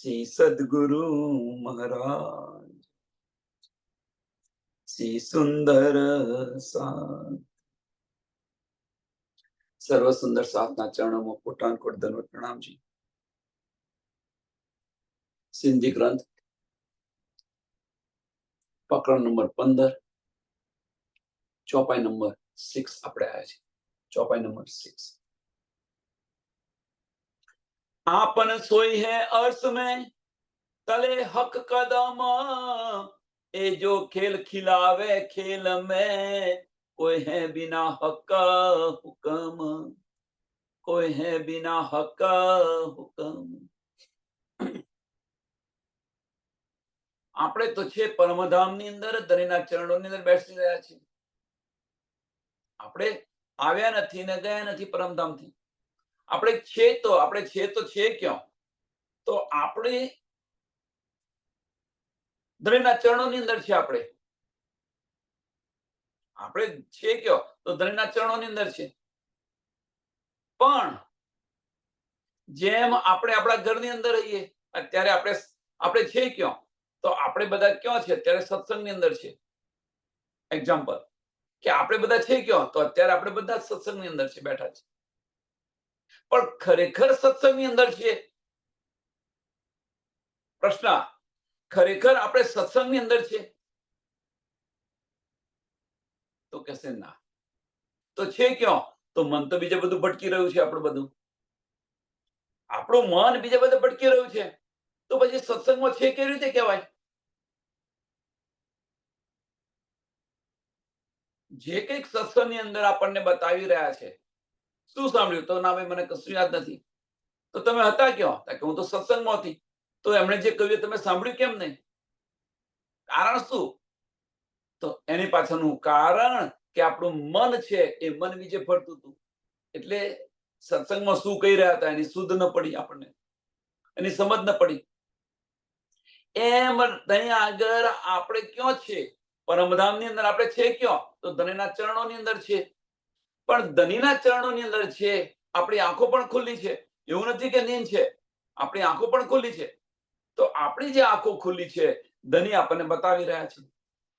શ્રી સદગુરુ મહારાજ શ્રી સુંદર સાથ સર્વ સુંદર સાથના ચરણોમાં કોટાનકોટ દંડવત પ્રણામજી. સિંધી ગ્રંથ પ્રકરણ નંબર 15 ચોપાઈ નંબર 6 આપણે આવ્યા છે. ચોપાઈ નંબર 6. आपन सोई है अर्श में तले हक कदम, ए जो खेल खिलावे खेल में कोई है बिना हक हुक्म, कोई है बिना हक हुक्म. આપણે તો છે પરમધામની અંદર ધણીના ચરણોની અંદર બેસી રહ્યા છીએ. આપણે આવ્યા નથી ને ગયા નથી પરમધામથી. આપણે છે તો છે ક્યાં? તો આપણે ધણીના ચરણોની અંદર છે. આપણે છે ક્યાં? તો ધણીના ચરણોની અંદર છે. પણ જેમ આપણે આપણા ઘરની અંદર રહીએ અત્યારે આપણે છે ક્યાં? તો આપણે બધા ક્યાં છે? અત્યારે સત્સંગની અંદર છે. એક્ઝામ્પલ કે આપણે બધા છે ક્યાં? તો અત્યારે આપણે બધા સત્સંગની અંદર છે, બેઠા છે. પણ ખરેખર સત્સંગની અંદર છે? પ્રશ્ન, ખરેખર આપણે સત્સંગની અંદર છે? તો કહેશે ના. તો છે ક્યાં? તો મન તો બીજે બધું ભટકી રહ્યું છે. આપણું મન બીજે બધું ભટકી રહ્યું છે. તો પછી સત્સંગમાં છે કેવી રીતે કહેવાય? જે કંઈક સત્સંગની અંદર આપણને બતાવી રહ્યા છે, શું સાંભળ્યું? તો ના ભાઈ, મને કશું યાદ નથી. તો તમે હતા ક્યાં? કે હું તો સત્સંગમાં હતી. તો એમણે જે કહ્યું તમે સાંભળ્યું કેમ નહીં? કારણ શું? તો એની પાછળનું કારણ કે આપણું મન છે એ મન બીજે ફરતું હતું. એટલે સત્સંગમાં શું કહી રહ્યા હતા એની સુધ ન પડી, આપણને એની સમજ ન પડી. એમ ત્યાં આગળ આપણે ક્યાં છે? પરમધામની અંદર આપણે છે ક્યાં? તો ધણીના ચરણોની અંદર છે. પણ ધણીના ચરણોની અંદર છે, આપણી આંખો પણ ખુલ્લી છે. એવું નથી કે નીંદ છે, આપણી આંખો પણ ખુલ્લી છે. તો આપણી જે આંખો ખુલ્લી છે, ધણી આપણને બતાવી રહ્યા છે.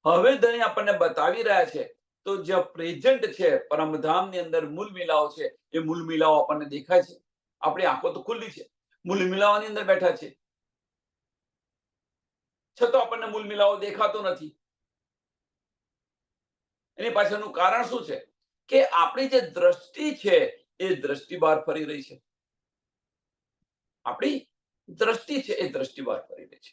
હવે ધણી આપણને બતાવી રહ્યા છે તો જે પ્રેઝન્ટ છે પરમધામની અંદર મૂળ મિલાવો છે, એ મૂળ મિલાવો આપણને દેખાય છે. આપણી આંખો તો ખુલ્લી છે, મૂળ મિલાવાની અંદર બેઠા છે, છતાં આપણને મૂળ મિલાવો દેખાતો નથી. એની પાછળનું કારણ શું છે? કે આપણી જે દ્રષ્ટિ છે એ દ્રષ્ટિ બહાર ફરી રહી છે. આપણી દ્રષ્ટિ છે એ દ્રષ્ટિ બહાર ફરી રહી છે.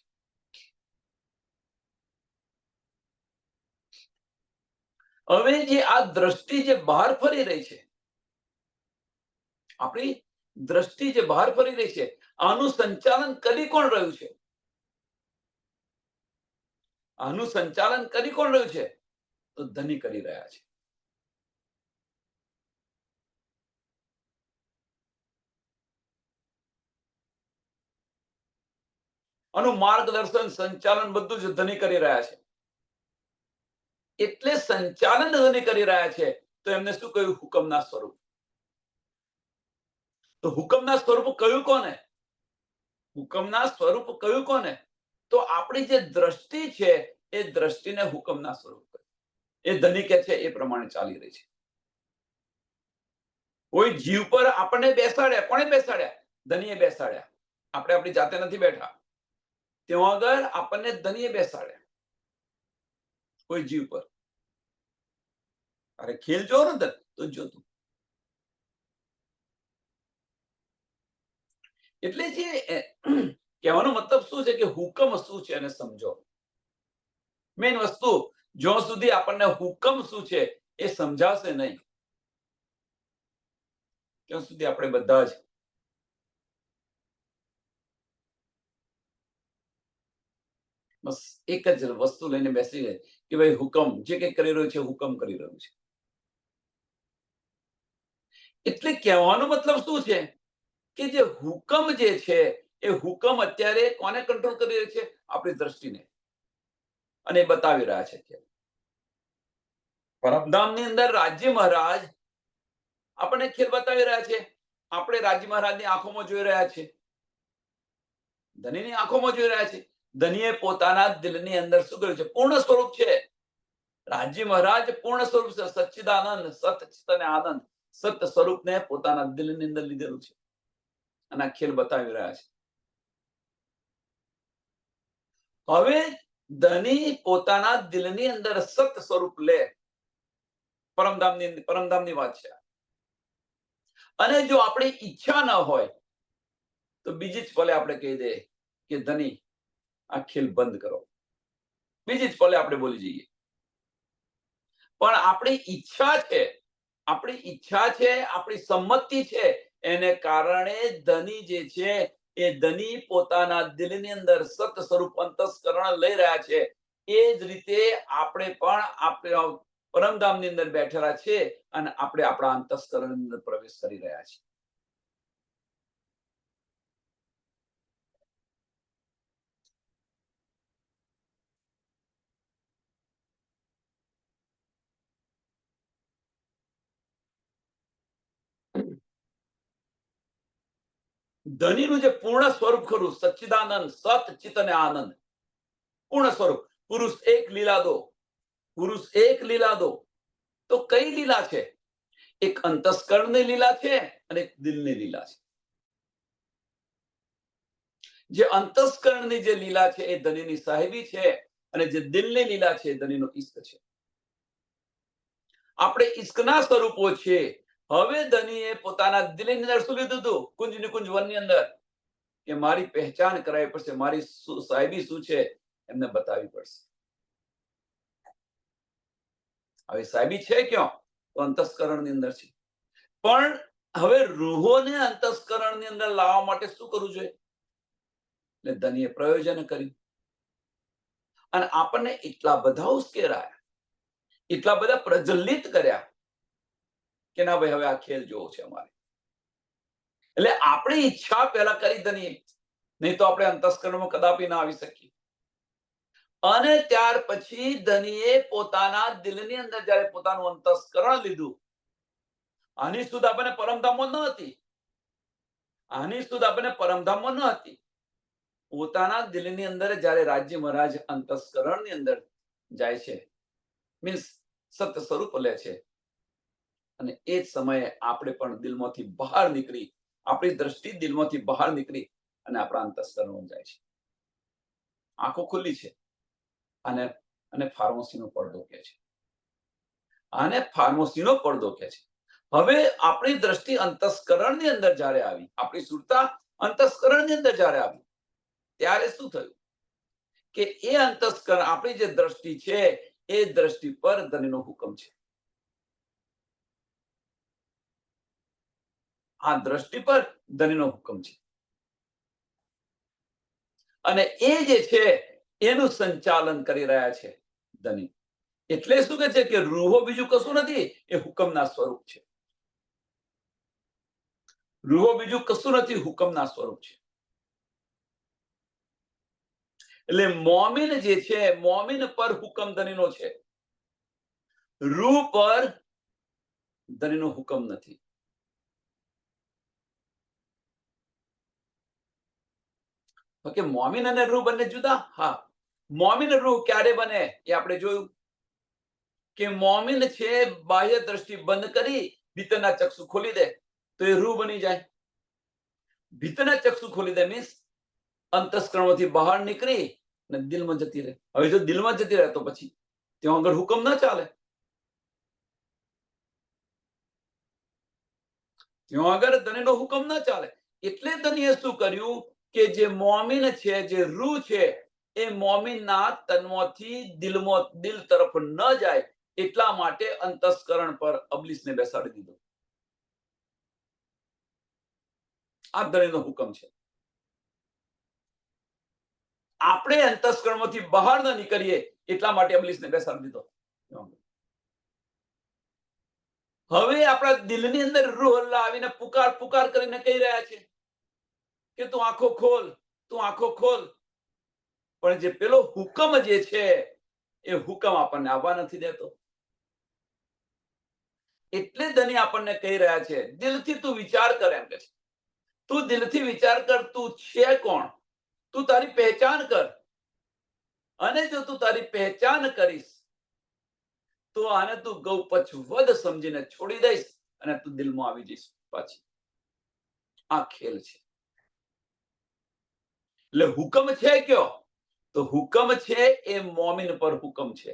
હવે જે આ દ્રષ્ટિ જે બહાર ફરી રહી છે, આપણી દ્રષ્ટિ જે બહાર ફરી રહી છે, આનું સંચાલન કરી કોણ રહ્યું છે? આનું સંચાલન કરી કોણ રહ્યું છે? તો ધણી કરી રહ્યા છે. આનું માર્ગદર્શન, સંચાલન બધું જ ધણી કરી રહ્યા છે. એટલે સંચાલન ધણી કરી રહ્યા છે તો એમને શું કહ્યું? હુકમના સ્વરૂપ. તો હુકમના સ્વરૂપ કયું કોને? હુકમના સ્વરૂપ કયું કોને? તો આપણી જે દ્રષ્ટિ છે એ દ્રષ્ટિને હુકમના સ્વરૂપ કહ્યું. એ ધણી કે છે એ પ્રમાણે ચાલી રહી છે. કોઈ જીવ પર આપણને બેસાડ્યા. કોણે બેસાડ્યા? ધણીએ બેસાડ્યા. આપણે આપણી જાતે નથી બેઠા. ત્યાં આગળ આપણને ધણીએ બેસાડ્યા કોઈ જીવ પર. અરે ખેલ જો ને તો જોતું. એટલે જે કહેવાનો મતલબ શું છે કે હુકમ શું છે એને સમજો. મેઇન વસ્તુ, જ્યાં સુધી આપણને હુકમ શું છે એ સમજાશે નહીં, ત્યાં સુધી આપણે બધા જ બસ એક જ વસ્તુ લઈને બેસી ગઈ કે ભાઈ હુકમ જે કંઈ કરી રહ્યું છે, હુકમ કરી રહ્યું છે. એટલે કહેવાનો મતલબ શું છે કે જે હુકમ જે છે એ હુકમ અત્યારે કોને કંટ્રોલ કરી રહ્યો છે? આપણી દ્રષ્ટિને. અને એ બતાવી રહ્યા છે. પરમધામની અંદર રાજ્ય મહારાજ આપણને ખેલ બતાવી રહ્યા છે. આપણે રાજ્ય મહારાજની આંખોમાં જોઈ રહ્યા છે. ધનીની આંખોમાં જોઈ રહ્યા છે. ધનીએ પોતાના દિલની અંદર શું કર્યું છે? પૂર્ણ સ્વરૂપ છે. રાજી મહારાજ પૂર્ણ સ્વરૂપ છે. સચ્ચિદાનંદ, સત અને આનંદ, સત્ય સ્વરૂપને પોતાના દિલની અંદર લીધેલું છે અને આ ખેલ બતાવી રહ્યા છે. હવે ધની પોતાના દિલની અંદર સત્ય સ્વરૂપ લે, પરમધામની વાત છે. અને જો આપણી ઈચ્છા ન હોય તો બીજી જ પલે આપણે કહી દે કે ધની આ ખેલ બંધ કરો, બીજી જ પલે આપણે બોલી જઈએ. પણ આપણી ઈચ્છા છે, આપણી સંમતિ છે, એને કારણે ધની જે છે એ ધની પોતાના દિલની અંદર સત્ય સ્વરૂપ અંતસ્કરણ લઈ રહ્યા છે. એ જ રીતે આપણે પણ આપણે પરમધામની અંદર બેઠેલા છે અને આપણે આપણા અંતસ્કરણ અંદર પ્રવેશ કરી રહ્યા છીએ. ધનીનું જે પૂર્ણ સ્વરૂપ ખરું, સચ્ચિદાનંદ, સત, ચિત અને આનંદ, પૂર્ણ સ્વરૂપ. પુરુષ એક લીલા દો, પુરુષ એક લીલા દો. તો કઈ લીલા છે? એક અંતસ્કરણની લીલા છે અને એક દિલની લીલા છે. જે અંતસ્કરણની જે લીલા છે એ ધનીની સાહેબી છે અને જે દિલની લીલા છે એ ધનીનો ઈશ્ક છે. આપણે ઈશ્કના સ્વરૂપો છે. હવે ધનીએ પોતાના દિલની અંદર શું લીધું હતું? કુંજ નિકુંજ વનની અંદર કે મારી પહેચાન કરાવી પડશે, મારી સાહેબી શું છે એમને બતાવવી પડશે. હવે સાહેબી છે ક્યાં? તો અંતસ્કરણની અંદર છે. પણ હવે રૂહોને અંતસ્કરણની અંદર લાવવા માટે શું કરવું જોઈએ? એટલે ધનીએ પ્રયોજન કર્યું અને આપણને એટલા બધા ઉશ્કેરાયા, એટલા બધા પ્રજ્વલિત કર્યા કે ના ભાઈ હવે આ ખેલ જોવો છે અમારે. એટલે આપણી ઈચ્છા પહેલા કરી ધનીએ, નહીં તો આપણે અંતસ્કરણમાં કદાપી ના આવી શકીએ. અને ત્યાર પછી ધનીએ પોતાના દિલની અંદર જ્યારે પોતાનું અંતસ્કરણ લીધું, આની સુધ આપણને પરમધામમાં ન હતી, આની સુધ આપણને પરમધામમાં ન હતી. પોતાના દિલની અંદર જ્યારે રાજ્ય મહારાજ અંતસ્કરણની અંદર જાય છે, મીન્સ સત્ય સ્વરૂપ લે છે, અને એ જ સમયે આપણે પણ દિલમાંથી બહાર નીકળી, આપણી દ્રષ્ટિ દિલમાંથી બહાર નીકળી અને આપણા અંતસ્કરણમાં જાય છે. આંખો ખુલ્લી છે અને અને ફાર્મસીનો પડદો કે છે, આને ફાર્મસીનો પડદો કે છે. હવે આપણી દ્રષ્ટિ અંતસ્કરણની અંદર જ્યારે આવી, આપણી સુરતા અંતસ્કરણની અંદર જ્યારે આવી, ત્યારે શું થયું કે એ અંતસ્કરણ, આપણી જે દ્રષ્ટિ છે એ દ્રષ્ટિ પર ધનીનો હુકમ છે. આ દ્રષ્ટિ પર ધનીનો હુકમ છે અને એ જે છે એનું સંચાલન કરી રહ્યા છે ધની. એટલે શું કે છે કે રૂહો બીજું કશું નથી, એ હુકમના સ્વરૂપ છે. રૂહો બીજું કશું નથી, હુકમના સ્વરૂપ છે. એટલે મોમિન જે છે, મોમિન પર હુકમ ધનીનો છે, રૂહ પર ધનીનો હુકમ નથી. ઓકે, મોમિન અને રૂહ બંને જુદા? હા. મોમિન રૂહ ક્યારે બને એ આપણે જોયું કે મોમિન છે બાહ્ય દ્રષ્ટિ બંધ કરી ભીતરના ચક્ષુ ખોલી દે તો એ રૂહ બની જાય. ભીતરના ચક્ષુ ખોલી દે મીન્સ અંતસ્કરણોથી બહાર નીકળી અને દિલમાં જતી રહે. હવે જો દિલમાં જતી રહે તો પછી ત્યાં આગળ હુકમ ન ચાલે, ત્યાં આગળ ધનીનો હુકમ ન ચાલે. એટલે ધનીએ શું કર્યું કે જે મોમિન છે, જે રૂહ છે, એ મોમિનના તનમાંથી દિલ તરફ ન જાય એટલા માટે અંતસ્કરણ પર અબલીસને બેસાડી દીધો. આ ધનીનો હુકમ છે. આપણે અંતસ્કરણમાંથી બહાર ન નીકળીએ એટલા માટે અબલીસને બેસાડી દીધો. હવે આપણા દિલની અંદર રૂહ અલ્લાહ આવીને પુકાર કરીને કહી રહ્યા છે કે તું આંખો ખોલ, તું આંખો ખોલ. પણ જે પેલો હુકમ જે છે એ હુકમ આપણને આવવા નથી દેતો. એટલે ધની આપણને કહી રહ્યા છે દિલથી તું વિચાર કર, એમ કે છે તું દિલથી વિચાર કર, તું છે કોણ? તું તારી પહેચાન કર, અને જો તું તારી પહેચાન કરીશ તો આને તું ગૌ પછવદ સમજીને છોડી દઈશ અને તું દિલમાં આવી જઈશ પાછી. આ ખેલ છે. એટલે હુકમ છે કયો? તો હુકમ છે એ મોમિન પર હુકમ છે.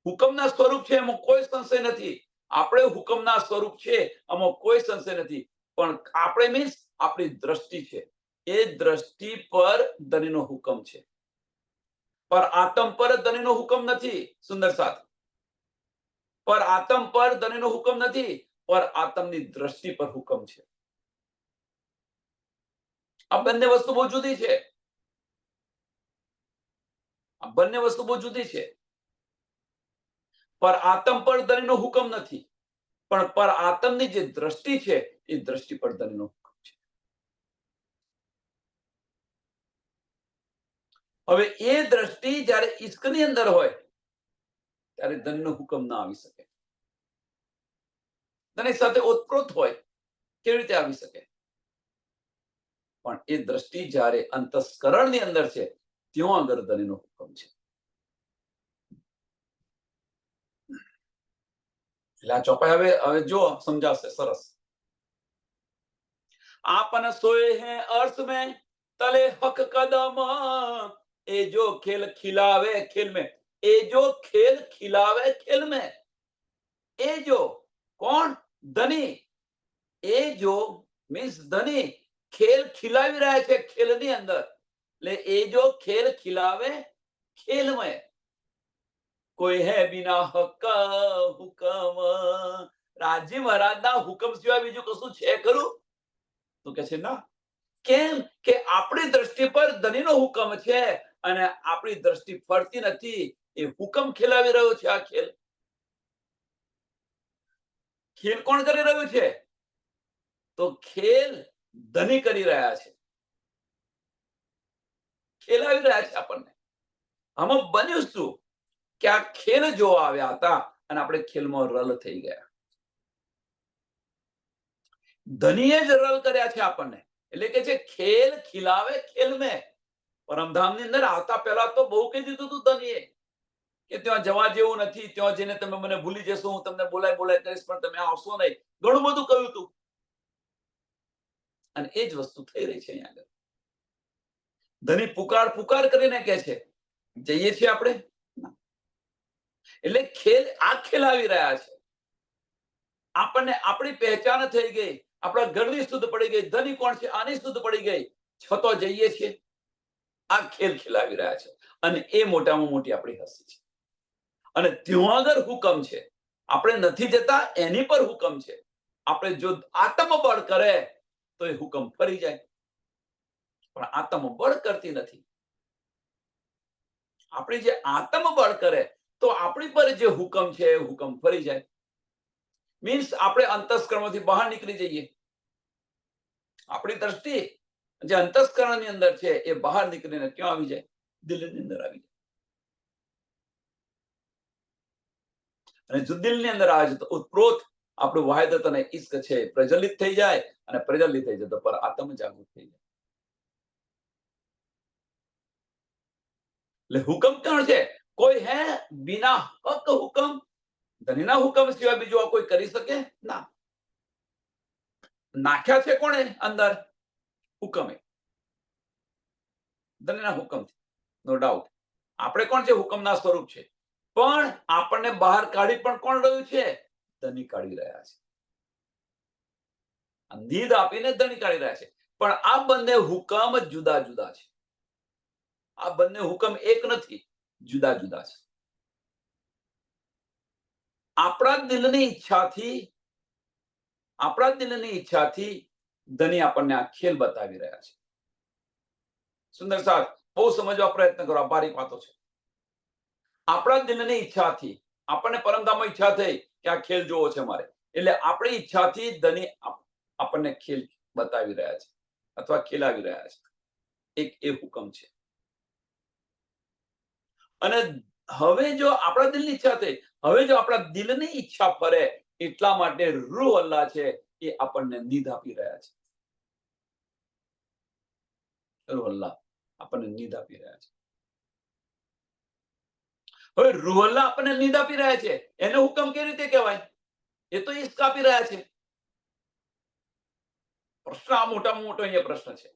હુકમના સ્વરૂપ છે એમાં કોઈ સંશય નથી. આપણે હુકમના સ્વરૂપ છે આમાં કોઈ સંશય નથી. પણ આપણે મીન્સ આપણી દ્રષ્ટિ છે, એ દ્રષ્ટિ પર ધણીનો હુકમ છે, પર આત્મ પર ધણીનો હુકમ નથી. સુંદર સાથ, પર આત્મ પર ધણીનો હુકમ નથી, પર આત્મની દ્રષ્ટિ પર હુકમ છે. આ બંને વસ્તુ બહુ જુદી છે. આ બંને વસ્તુ બહુ જુદી છે. પર આત્મ પર ધણીનો હુકમ નથી, પણ પર આત્મની જે દ્રષ્ટિ છે એ દ્રષ્ટિ પર ધણીનો હુકમ છે. હવે એ દ્રષ્ટિ જ્યારે ઈશ્કની અંદર હોય ત્યારે ધનનો હુકમ ના આવી શકે. ધની સાથે ઓતપ્રોત હોય કેવી રીતે આવી શકે? પણ એ દ્રષ્ટિ જ્યારે અંતસ્કરણની અંદર છે ત્યાં આગળ ધનીનો હુકમ છે. એટલે આ ચોપાઈ હવે જો સમજાશે સરસ. આપન સોए हैं अर्श में तले हक कदम, ए जो खेल खिलावे खेल में, ए जो खेल खिलावे खेल में, ए जो કોણ? ધની. એ જો મીન્સ ધની ખેલ ખિલાવી રહ્યા છે ખેલની અંદર. એટલે એ જો ખેલ ખિલાવે ખેલ में, કોઈ હે બિના હક હુકમ. રાજી મહારાજના હુકમ સિવાય બીજું કશું છે ખરું? તો કે છે ના. કેમ કે આપણી દ્રષ્ટિ પર ધનીનો હુકમ છે અને આપણી દ્રષ્ટિ ફરતી નથી. એ હુકમ ખેલાવી રહ્યો છે. આ ખેલ ખેલ કોણ કરી રહ્યું છે? તો ખેલ ધની કરી રહ્યા છે, ખેલાવી રહ્યા છે આપણને. આમાં બન્યું શું કે આ ખેલ જોવા આવ્યા હતા અને આપણે ખેલમાં રલ થઈ ગયા. ધનીએ જ રલ કર્યા છે આપણને. એટલે કે છે ખેલ ખિલાવે ખેલ में. પરમધામની અંદર આવતા પહેલા તો બહુ કહી દીધું હતું ધનીએ કે ત્યાં જવા જેવું નથી, ત્યાં જઈને તમે મને ભૂલી જશો, હું તમને બોલાય કરીશ પણ તમે આવશો નહીં. ઘણું બધું કહ્યું હતું. અને એ જ વસ્તુ થઈ રહી છે અહીંયા આગળ. ધની પુકાર કરીને કહે છે જઈએ છીએ આપણે. એટલે ખેલ આ ખેલાવી રહ્યા છે આપણને. આપણી પહેચાન થઈ ગઈ, આપણા ઘરની શુદ્ધ પડી ગઈ. ધની કોણ છે? આની શુદ્ધ પડી ગઈ. છતો જઈએ છીએ. આ ખેલ ખેલાવી રહ્યા છે અને એ મોટામાં મોટી આપણી હસી છે. અને ત્યાં આગળ હુકમ છે. આપણે નથી જતા એની પર હુકમ છે. આપણે જો આત્મબળ કરે તો એ હુકમ ફરી જાય, પણ આત્મબળ કરતી નથી. આપણી જે આત્મબળ કરે તો આપણી પર જે હુકમ છે એ હુકમ ફરી જાય. મીન્સ આપણે અંતસ્કરણમાંથી બહાર નીકળી જઈએ. આપણી દ્રષ્ટિ જે અંતસ્કરણની અંદર છે એ બહાર નીકળીને ક્યાં આવી જાય? દિલની અંદર આવી જાય. અને જો દિલની અંદર આવે છે તો ઉત્પ્રોત આપણું વાહિદત અને ઈશ્ક છે પ્રજ્વલિત થઈ જાય, અને પ્રજ્વલિત થઈ જાય તો પર આત્મ જાગૃત થઈ જાય. એટલે હુકમ કોણ છે? કોઈ હે બિના હક હુકમ. ધનીના હુકમ સિવાય બીજું આ કોઈ કરી શકે ના. નાખ્યા છે કોણે અંદર? હુકમે. ધનીના હુકમથી નો ડાઉટ. આપણે કોણ છે? હુકમના સ્વરૂપ છે. પણ આપણને બહાર કાઢી પણ કોણ રહ્યું છે? ધની કાઢી રહ્યા છે. નીંદ આપીને ધની કાઢી રહ્યા છે. પણ આ બંને હુકમ જુદા જુદા છે. આ બંને હુકમ એક નથી, જુદા જુદા છે. આપણા દિલની ઈચ્છાથી ધની આપણને આ ખેલ બતાવી રહ્યા છે. સુંદર સાથ, બહુ સમજવા પ્રયત્ન કરો. આ બારીક વાતો છે. આપણા દિલની ઈચ્છાથી આપણને પરમધામમાં ઈચ્છા થઈ કે આ ખેલ જોવો છે મારે, એટલે આપણી ઈચ્છાથી ધની આપણને ખેલ બતાવી રહ્યા છે અથવા ખેલાવી રહ્યા છે. એક એ હુકમ છે. અને હવે જો આપણા દિલની ઈચ્છા થઈ, હવે જો આપણા દિલની ઈચ્છા ફરે એટલા માટે રૂહ અલ્લાહ છે એ આપણને નીંદ આપી રહ્યા છે. રૂહ અલ્લાહ આપણને નીંદ આપી રહ્યા છે. હવે રૂહલ્લા આપણને નીંદ આપી રહ્યા છે, એને હુકમ કેવી રીતે કહેવાય? એ તો ઈશ્ક આપી રહ્યા છે. પ્રશ્ન આ મોટામાં મોટો અહીંયા પ્રશ્ન છે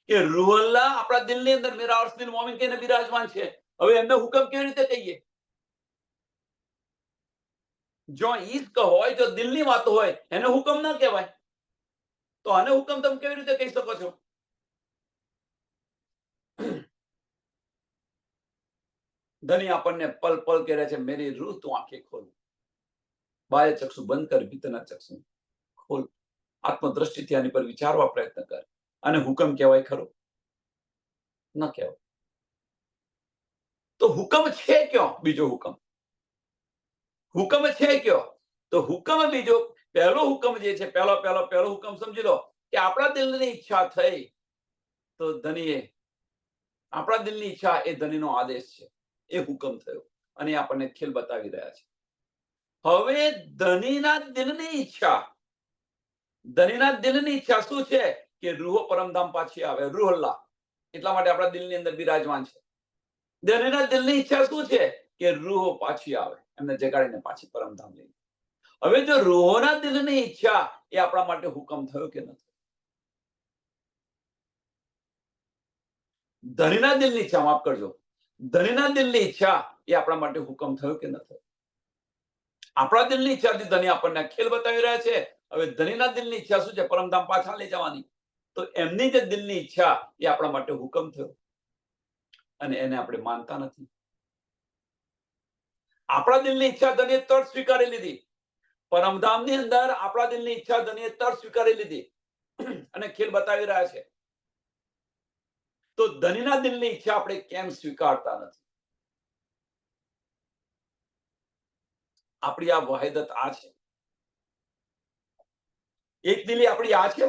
કે રૂહલ્લા આપણા દિલની અંદર મેરા અર્શ દિલ મોમિન કહીને બિરાજમાન છે. હવે એમને હુકમ કેવી રીતે કહીએ? જો ઈશ્ક હોય, જો દિલની વાતો હોય, એને હુકમ ના કહેવાય. તો આને હુકમ તમે કેવી રીતે કહી શકો છો? ધની આપણને પલ પલ કહે છે, મેરી રૂહ તું આંખે ખોલ, બાહ્ય ચક્ષુ બંધ કર, ભીતરના ચક્ષુ ખોલ. આત્મદ્રષ્ટિથી આની પર વિચારવા પ્રયત્ન કર. અને હુકમ કહેવાય ખરો? ન કહેવાય. તો હુકમ છે ક્યાં? બીજો હુકમ હુકમ છે ક્યાં? તો હુકમ બીજો, પહેલો હુકમ જે છે, પહેલો હુકમ સમજી લો કે આપણા દિલની ઈચ્છા થઈ તો ધનીએ, આપણા દિલની ઈચ્છા એ ધનીનો આદેશ છે, એ હુકમ થયો અને આપણને ખેલ બતાવી રહ્યા છે. હવે ધનીના દિલની ઈચ્છા, ધનીના દિલની ઈચ્છા શું છે? કે રૂહો પરમધામ પાછી આવે, રૂહલ્લા એટલા માટે આપણા દિલની અંદર બિરાજમાન છે. ધનીના દિલની ઈચ્છા શું છે? કે રૂહો પાછી આવે, એમને જગાડીને પાછી પરમધામ લઈ. હવે જો રૂહોના દિલની ઈચ્છા એ આપણા માટે હુકમ થયો કે નથી? ધનીના દિલની ઈચ્છા, માફ કરજો, ધનીના દિલની ઈચ્છા એ આપણા માટે હુકમ થયો કે ન થયો? આપણા દિલની ઈચ્છાથી ધની આપણને ખેલ બતાવી રહ્યા છે. હવે ધનીના દિલની ઈચ્છા શું છે? પરમધામ પાછા લઈ જવાની. તો એમની જે દિલની ઈચ્છા એ આપણા માટે હુકમ થયો અને એને આપણે માનતા નથી. આપણા દિલની ઈચ્છા ધનીએ તરત સ્વીકારી લીધી. પરમધામની અંદર આપણા દિલની ઈચ્છા ધનીએ તરત સ્વીકારી લીધી અને ખેલ બતાવી રહ્યા છે. તો ધનીના દિલની ઈચ્છા આપણે કેમ સ્વીકારતા નથી? આપણી આ વાહિદત આ છે. એક દિલી આપણી આ છે.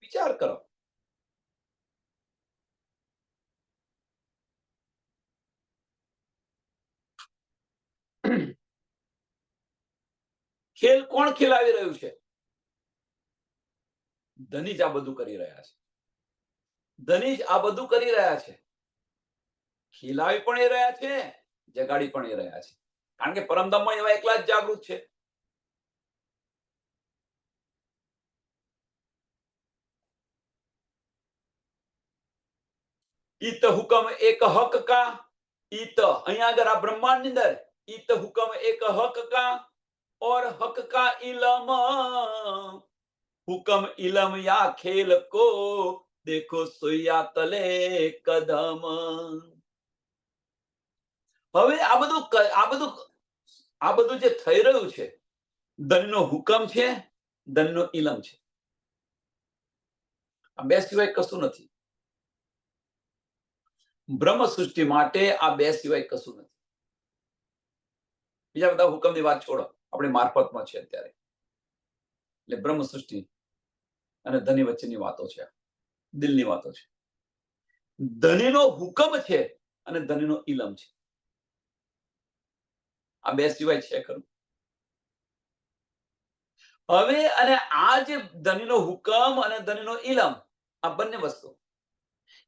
વિચાર કરો. ખેલ કોણ ખેલાવી રહ્યું છે? ધની જ આ બધું કરી રહ્યા છે. ધની જ આ બધું કરી રહ્યા છે. ખીલાવી પણ એ રહ્યા છે, જગાડી પણ એ રહ્યા છે. કારણ કે પરમધામમાં એવા એકલા જ જાગૃત છે. ઈત હુકમ એક હક કા, ઈત અહીંયા આગળ આ બ્રહ્માંડની અંદર ઈત હુકમ એક હક કા और हक का इलम, हुकम इलम या खेल को देखो सोया तले कदम. હવે આ બધું જે થઈ રહ્યું છે, ધનનો હુકમ છે, ધનનો ઇલમ છે. આ બે સિવાય કશું નથી. બ્રહ્મ સૃષ્ટિ માટે આ બે સિવાય કશું નથી. બીજા બધા હુકમની વાત છોડો, આપણે મારફતમાં છે અત્યારે. એટલે બ્રહ્મ સૃષ્ટિ અને ધની વચ્ચેની વાતો છે, દિલની વાતો છે. ધનીનો હુકમ છે અને ધનીનો ઇલમ છે. આ બે સિવાય છે ખરું? હવે અને આ જે ધનીનો હુકમ અને ધનીનો ઇલમ, આ બંને વસ્તુ,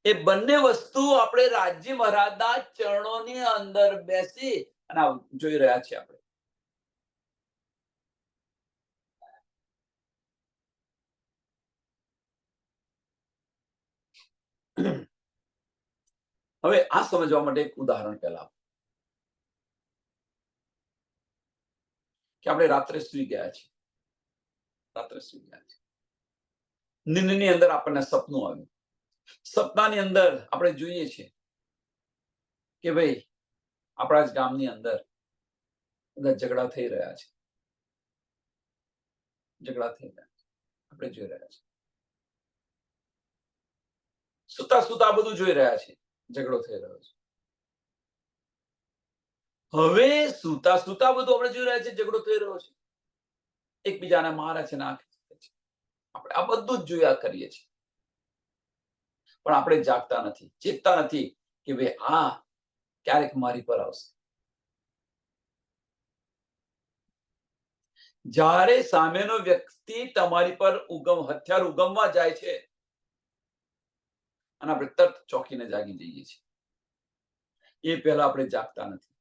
એ બંને વસ્તુ આપણે રાજ્ય મહારાજના ચરણોની અંદર બેસી અને જોઈ રહ્યા છીએ આપણે. હવે આ સમજવા માટે એક ઉદાહરણ પહેલા, કે આપણે રાત્રે સુઈ ગયા છીએ, નીંદની અંદર આપણને સપનું આવ્યું. સપનાની અંદર આપણે જોઈએ છીએ કે ભાઈ આપણા જ ગામની અંદર બધા ઝઘડા થઈ રહ્યા છે, આપણે જોઈ રહ્યા છીએ. સુતા સુતા બધું જોઈ રહ્યા છે, ઝઘડો થઈ રહ્યો છે. હવે સુતા સુતા બધું આપણે જોઈ રહ્યા છે, ઝઘડો થઈ રહ્યો છે, એકબીજાને મારે છે, નાખે છે. આપણે આ બધું જ જોયા કરીએ છીએ, પણ આપણે જાગતા નથી, ચેતતા નથી કે ભાઈ આ ક્યારેક મારી પર આવશે. જ્યારે સામેનો વ્યક્તિ તમારી પર હથિયાર ઉગમવા જાય છે, અને આપણે તરત ચોકીને જાગી જઈએ છીએ. એ પહેલા આપણે જાગતા નથી.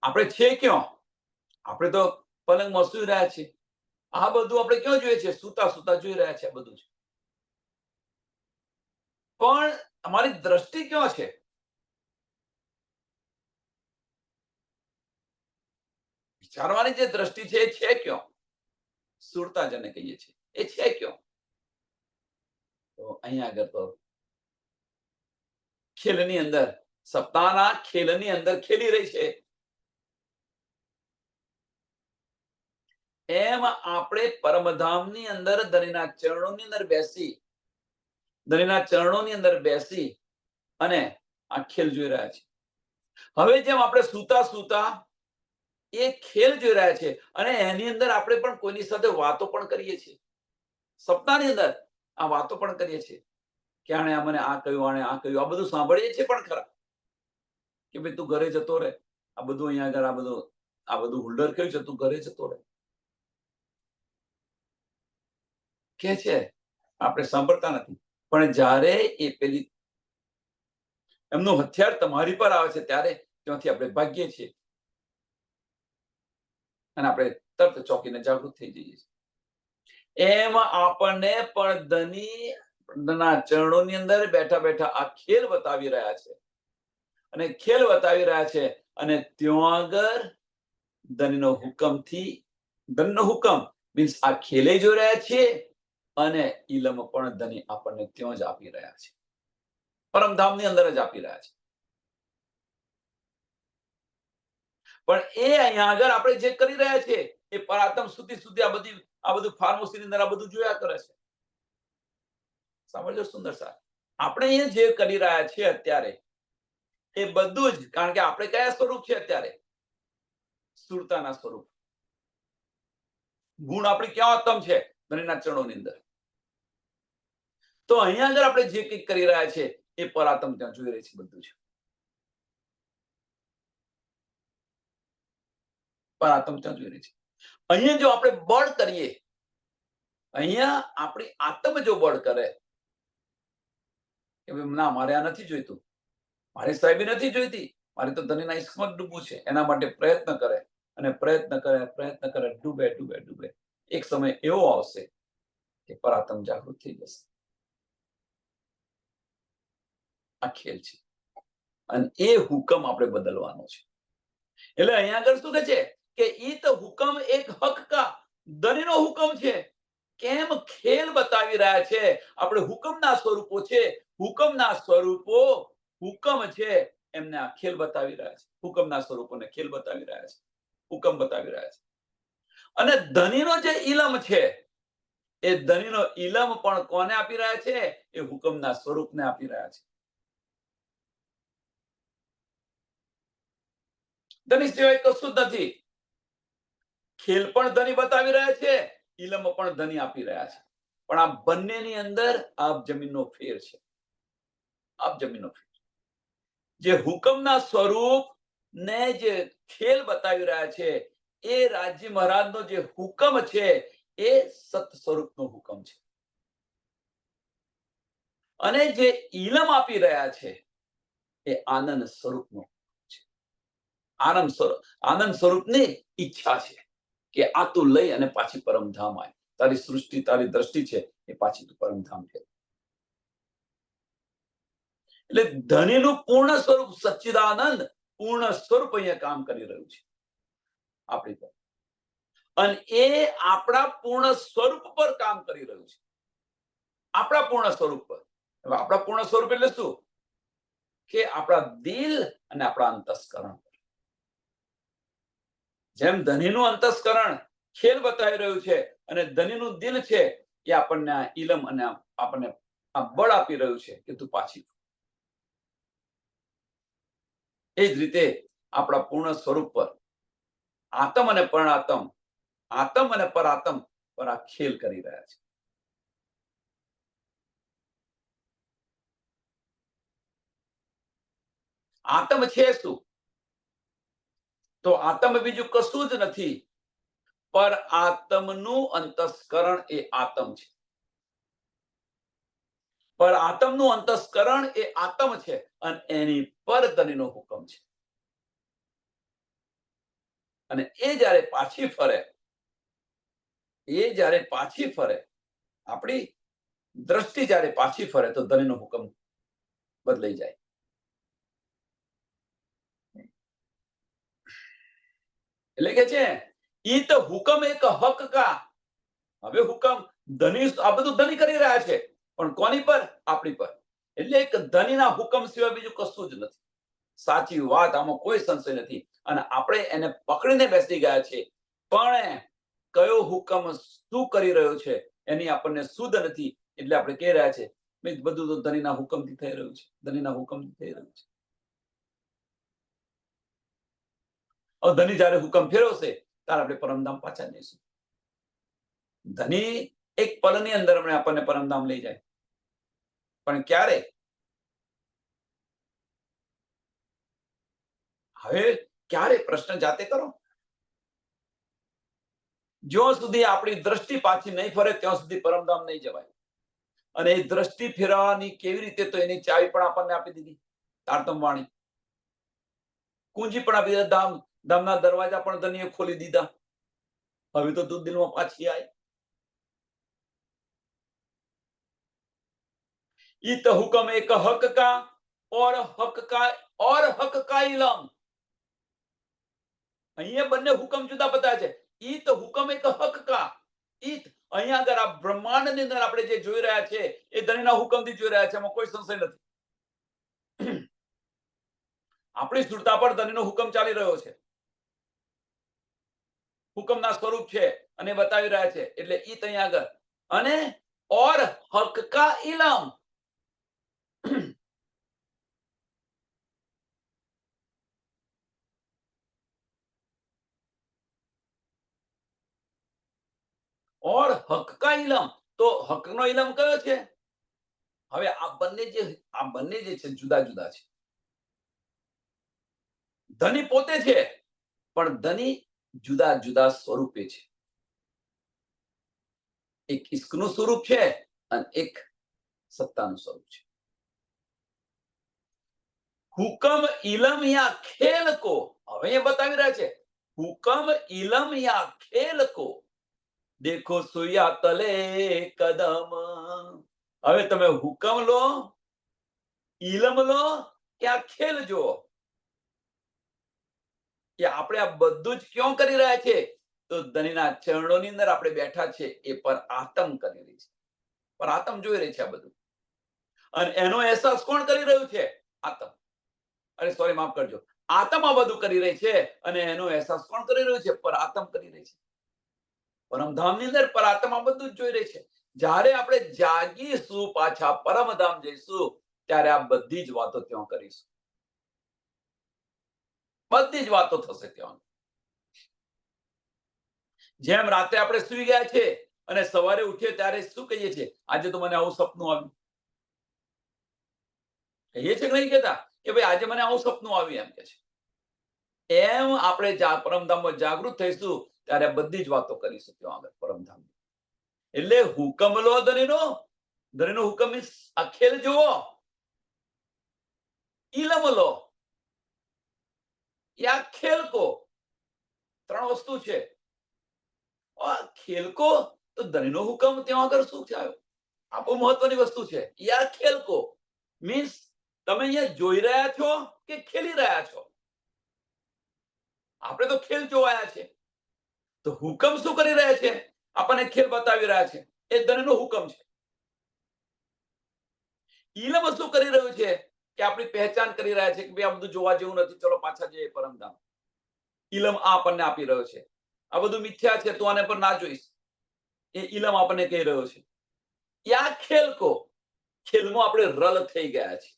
આપણે છે ક્યાં? આપણે તો પલંગમાં સૂઈ રહ્યા છીએ. આ બધું આપણે ક્યાં જોઈએ છે? સુતા સુતા જોઈ રહ્યા છે બધું જ. પણ અમારી દ્રષ્ટિ ક્યાં છે? વિચારવાની જે દ્રષ્ટિ છે એ છે ક્યાં? સુરતા જેને કહીએ છીએ એ છે ક્યાં? તો અહીંયા આગળ તો ખેલની અંદર, સપ્તાહના ખેલની અંદર ખેલી રહી છે. એમ આપણે પરમધામની અંદર ધણીના ચરણોની અંદર બેસી, ધણીના ચરણોની અંદર બેસી અને આ ખેલ જોઈ રહ્યા છે. હવે જેમ આપણે સુતા સુતા એ ખેલ જોઈ રહ્યા છે અને એની અંદર આપણે પણ કોઈની સાથે વાતો પણ કરીએ છીએ. સપનાની અંદર આ વાતો પણ કરીએ છીએ કે આણે મને આ કહ્યું, આણે આ કહ્યું, આ બધું સાંભળીએ છીએ પણ ખરા કે ભાઈ તું ઘરે જતો રહે, આ બધું અહીંયા આગળ આ બધું હુલ્ડર કહ્યું છે, તું ઘરે જતો રહે કે છે. આપણે સાંભળતા નથી. પણ જ્યારે એ પેલી એમનું હથિયાર તમારી પર આવે છે ત્યારે ત્યાંથી આપણે ભાગીએ છીએ અને આપણે તરત ચોકીને જાગૃત થઈ જઈએ છીએ. એમ આપણને પણ ધનીના ચરણોની અંદર બેઠા બેઠા આ ખેલ બતાવી રહ્યા છે અને ખેલ બતાવી રહ્યા છે અને ત્યાં આગળ ધનીનો હુકમથી, ધનનો હુકમ મીન્સ આ ખેલે જોઈ રહ્યા છે અને ઇલમ પણ ધની આપણને ત્યાં જ આપી રહ્યા છે, પરમધામની અંદર જ આપી રહ્યા છે. પણ એ અહીંયા આગળ આપણે જે કરી રહ્યા છે એ પરાતમ સુધી આ બધું ફાર્મસીની અંદર આ બધું જોયા કરે છે. સમજો સુંદર સાહેબ, આપણે અહીંયા જે કરી રહ્યા છીએ અત્યારે એ બધું જ કારણ કે આપણે કયા સ્વરૂપ છે અત્યારે? સુરતાના સ્વરૂપ. ગુણ આપણી ક્યાં ઉત્તમ છે? ધણીના ચરણોની અંદર. તો અહીંયા આગળ આપણે જે કંઈક કરી રહ્યા છે એ પરાતમ ત્યાં જોઈ રહી છે બધું છે. પરાતમ ત્યાં જોઈ રહી છે. અહીંયા જો આપણે બળ કરીએ, અહીંયા આપણી આત્મ જો બળ કરે કે ના મારે આ નથી જોઈતું, મારી સાહેબી નથી જોઈતી, મારે તો ધનીના ઇશ્કમાં ડૂબવું છે, એના માટે પ્રયત્ન કરે અને પ્રયત્ન કરે, ડૂબે. એક સમય એવો આવશે કે પરાતમ જાગૃત થઈ જશે. આ ખેલ છે અને એ હુકમ આપણે બદલવાનો છે. એટલે અહીંયા આગળ શું કહે છે કે ઈ તો હુકમ એક હક કા, ધનીનો હુકમ છે. કેમ ખેલ બતાવી રહ્યા છે? આપણે હુકમના સ્વરૂપો છે, હુકમના સ્વરૂપો હુકમ છે એમને આ ખેલ બતાવી રહ્યા છે. હુકમના સ્વરૂપોને ખેલ બતાવી રહ્યા છે, હુકમ બતાવી રહ્યા છે. અને ધનીનો જે ઇલમ છે એ ધનીનો ઇલમ પણ કોને આપી રહ્યા છે? એ હુકમના સ્વરૂપને આપી રહ્યા છે. ધની સિવાય કશું જ નથી. ખેલ પણ ધની બતાવી રહ્યા છે, ઇલમ પણ ધની આપી રહ્યા છે. પણ આ બંનેની અંદર આબ જમીનનો ફેર છે. આબ જમીનનો ફેર. જે હુકમના સ્વરૂપ ને જે ખેલ બતાવી રહ્યા છે એ રાજ્ય મહારાજનો જે હુકમ છે એ સત સ્વરૂપનો હુકમ છે. અને જે ઇલમ આપી રહ્યા છે એ આનંદ સ્વરૂપનો છે. આનંદ સ્વરૂપની ઈચ્છા છે કે આ તું લઈ અને પાછી પરમધામ આય. તારી સૃષ્ટિ, તારી દ્રષ્ટિ છે એ પાછી તું પરમધામ છે. એટલે ધનીનું પૂર્ણ સ્વરૂપ સચ્ચિદાનંદ પૂર્ણ સ્વરૂપ અહીંયા કામ કરી રહ્યું છે આપણી પર. અને એ આપણા પૂર્ણ સ્વરૂપ પર કામ કરી રહ્યું છે. આપણા પૂર્ણ સ્વરૂપ પર. આપણા પૂર્ણ સ્વરૂપ એટલે શું? કે આપણા દિલ અને આપણા અંતસ્કરણ. જેમ ધનીનું અંતસ્કરણ ખેલ બતાવી રહ્યું છે અને ધનીનું દિલ છે એ આપણને આ ઇલમ અને આપણને આ બળ આપી રહ્યું છે કે તું પાછી. એ જ રીતે આપણા પૂર્ણ સ્વરૂપ પર આત્મ અને પરણાત્મ, આત્મ અને પરાત્મ પર આ ખેલ કરી રહ્યા છે. આત્મ છે શું? તો આત્મ બીજું કશું જ નથી, પર આત્મનું અંતસ્કરણ એ આત્મ છે. પર આત્મનું અંતસ્કરણ એ આત્મ છે અને એની પર ધણીનો હુકમ છે. અને એ જ્યારે પાછી ફરે આપણી દ્રષ્ટિ જ્યારે પાછી ફરે તો ધણીનો હુકમ બદલાઈ જાય. એટલે કે છે ઈ તો હુકમ એક હક કા. હવે હુકમ ધણી આ બધું ધણી કરી રહ્યા છે પણ કોની પર? આપણી પર. એટલે એક ધણીના હુકમ સિવાય બીજું કશું જ નથી. સાચી વાત, આમાં કોઈ સંશય નથી. અને આપણે એને પકડીને બેસી ગયા છે પણ કયો હુકમ શું કરી રહ્યો છે એની આપણને સુધ નથી. એટલે આપણે કહી રહ્યા છે બધું તો ધણીના હુકમથી થઈ રહ્યું છે, ધણીના હુકમથી થઈ રહ્યું છે. હવે ધણી જયારે હુકમ ફેરવશે ત્યારે આપણે પરમધામ પાછા જઈશું. ધણી એક પલની અંદર આપણને પરમધામ લઈ જાય, પણ ક્યારે? હવે ક્યારે? પ્રશ્ન જાતે કરો. જ્યાં સુધી આપણી દ્રષ્ટિ પાછી નહીં ફરે ત્યાં સુધી પરમધામ નહીં જવાય. અને એ દ્રષ્ટિ ફેરવવાની કેવી રીતે? તો એની ચાવી પણ આપણને આપી દીધી, તારતમ વાણી. કુંજી પણ આપી દીધા, ધામના દરવાજા પણ ધણીએ ખોલી દીધા. હવે તો તું દિલમાં પાછી આય. ઈ તો હુકમ એક હક કા और हक का इलम. અહીંયા બંને હુકમ જુદા બતાવે છે. ઈત હુકમ એક હક કા. ઈત અહીંયા આગળ આ બ્રહ્માંડની અંદર આપણે જે જોઈ રહ્યા છે એ ધણીના હુકમથી જોઈ રહ્યા છે, એમાં કોઈ સંશય નથી. આપણી સ્થૂળતા પર ધણીનો હુકમ ચાલી રહ્યો છે, હુકમના સ્વરૂપ છે અને બતાવી રહ્યા છે. એટલે ઈત અહીંયા આગળ અને ઓર હક કા ઇલમ. ઓર હક કા ઇલમ. તો હકનો ઇલમ કયો છે? હવે આ બંને જે છે જુદા જુદા છે. ધણી પોતે છે પણ ધણી જુદા જુદા સ્વરૂપે છે. એક ઇશ્કનું સ્વરૂપ છે અને એક સત્તાનું સ્વરૂપ છે. હુકમ ઇલમ યા ખેલ કો. હવે એ બતાવી રહ્યા છે હુકમ ઇલમ યા ખેલ કો દેખો સુયા તલે કદમ. હવે તમે હુકમ લો, ઇલમ લો કે આ ખેલ જુઓ. કે આપણે આ બધું જ ક્यों કરી રહ્યા છે? તો ધણીના ચરણોની અંદર આપણે બેઠા છે એ પર આતમ કરી રહી છે, પર આતમ જોઈ રહી છે આ બધું. અને એનો અહેસાસ કોણ કરી રહ્યું છે? આતમ. અરે સોરી, માફ કરજો, આતમ આ બધું કરી રહી છે અને એનો અહેસાસ કોણ કરી રહ્યું છે? પર આતમ કરી રહી છે. પરમધામની અંદર પર આતમ આ બધું જ જોઈ રહી છે. જ્યારે આપણે જાગીશું, પાછા પરમધામ જઈશું, ત્યારે આ બધી જ વાતો ત્યાં કરીશું. બધી જ વાતો થશે ત્યાં. જેમ રાતે આપણે સુઈ ગયા છે અને સવારે ઉઠીએ ત્યારે શું કહીએ છીએ? આજે તો મને આવું સપનું આવ્યું. કહીએ છીએ કે નહીં કહેતા કે ભાઈ આજે મને આવું સપનું આવ્યું, એમ કે છે. એમ આપણે પરમધામમાં જાગૃત થઈશું ત્યારે બધી જ વાતો કરીશું ત્યાં આગળ પરમધામ. એટલે હુકમ લો ધણીનો હુકમ આ ખેલ જુઓ, ઇલમ લો યા ખેલ કો. ત્રણ વસ્તુ છે. ખેલ કો તો ધણીનો હુકમ ત્યાં આગળ શું થયો? આ બહુ મહત્વની વસ્તુ છે. યા ખેલ કો મીન્સ તમે અહીંયા જોઈ રહ્યા છો કે ખેલી રહ્યા છો? આપણે તો ખેલ જોવાયા છે. તો હુકમ શું કરી રહ્યા છે? આપણને ખેલ બતાવી રહ્યા છે. એ ધણીનો હુકમ છે. ઇલમ શું કરી રહ્યું છે? કે આપણી પહેચાન કરી રહ્યા છે કે ભાઈ આ બધું જોવા જેવું નથી, ચલો પાછા જઈએ પરમધામ. ઇલમ આ આપણને આપી રહ્યો છે. આ બધું મિથ્યા છે, તું આને પર ના જોઈશ. એ ઇલમ આપણને કહી રહ્યો છે. યા ખેલ કો. ખેલમાં આપણે રલ થઈ ગયા છે.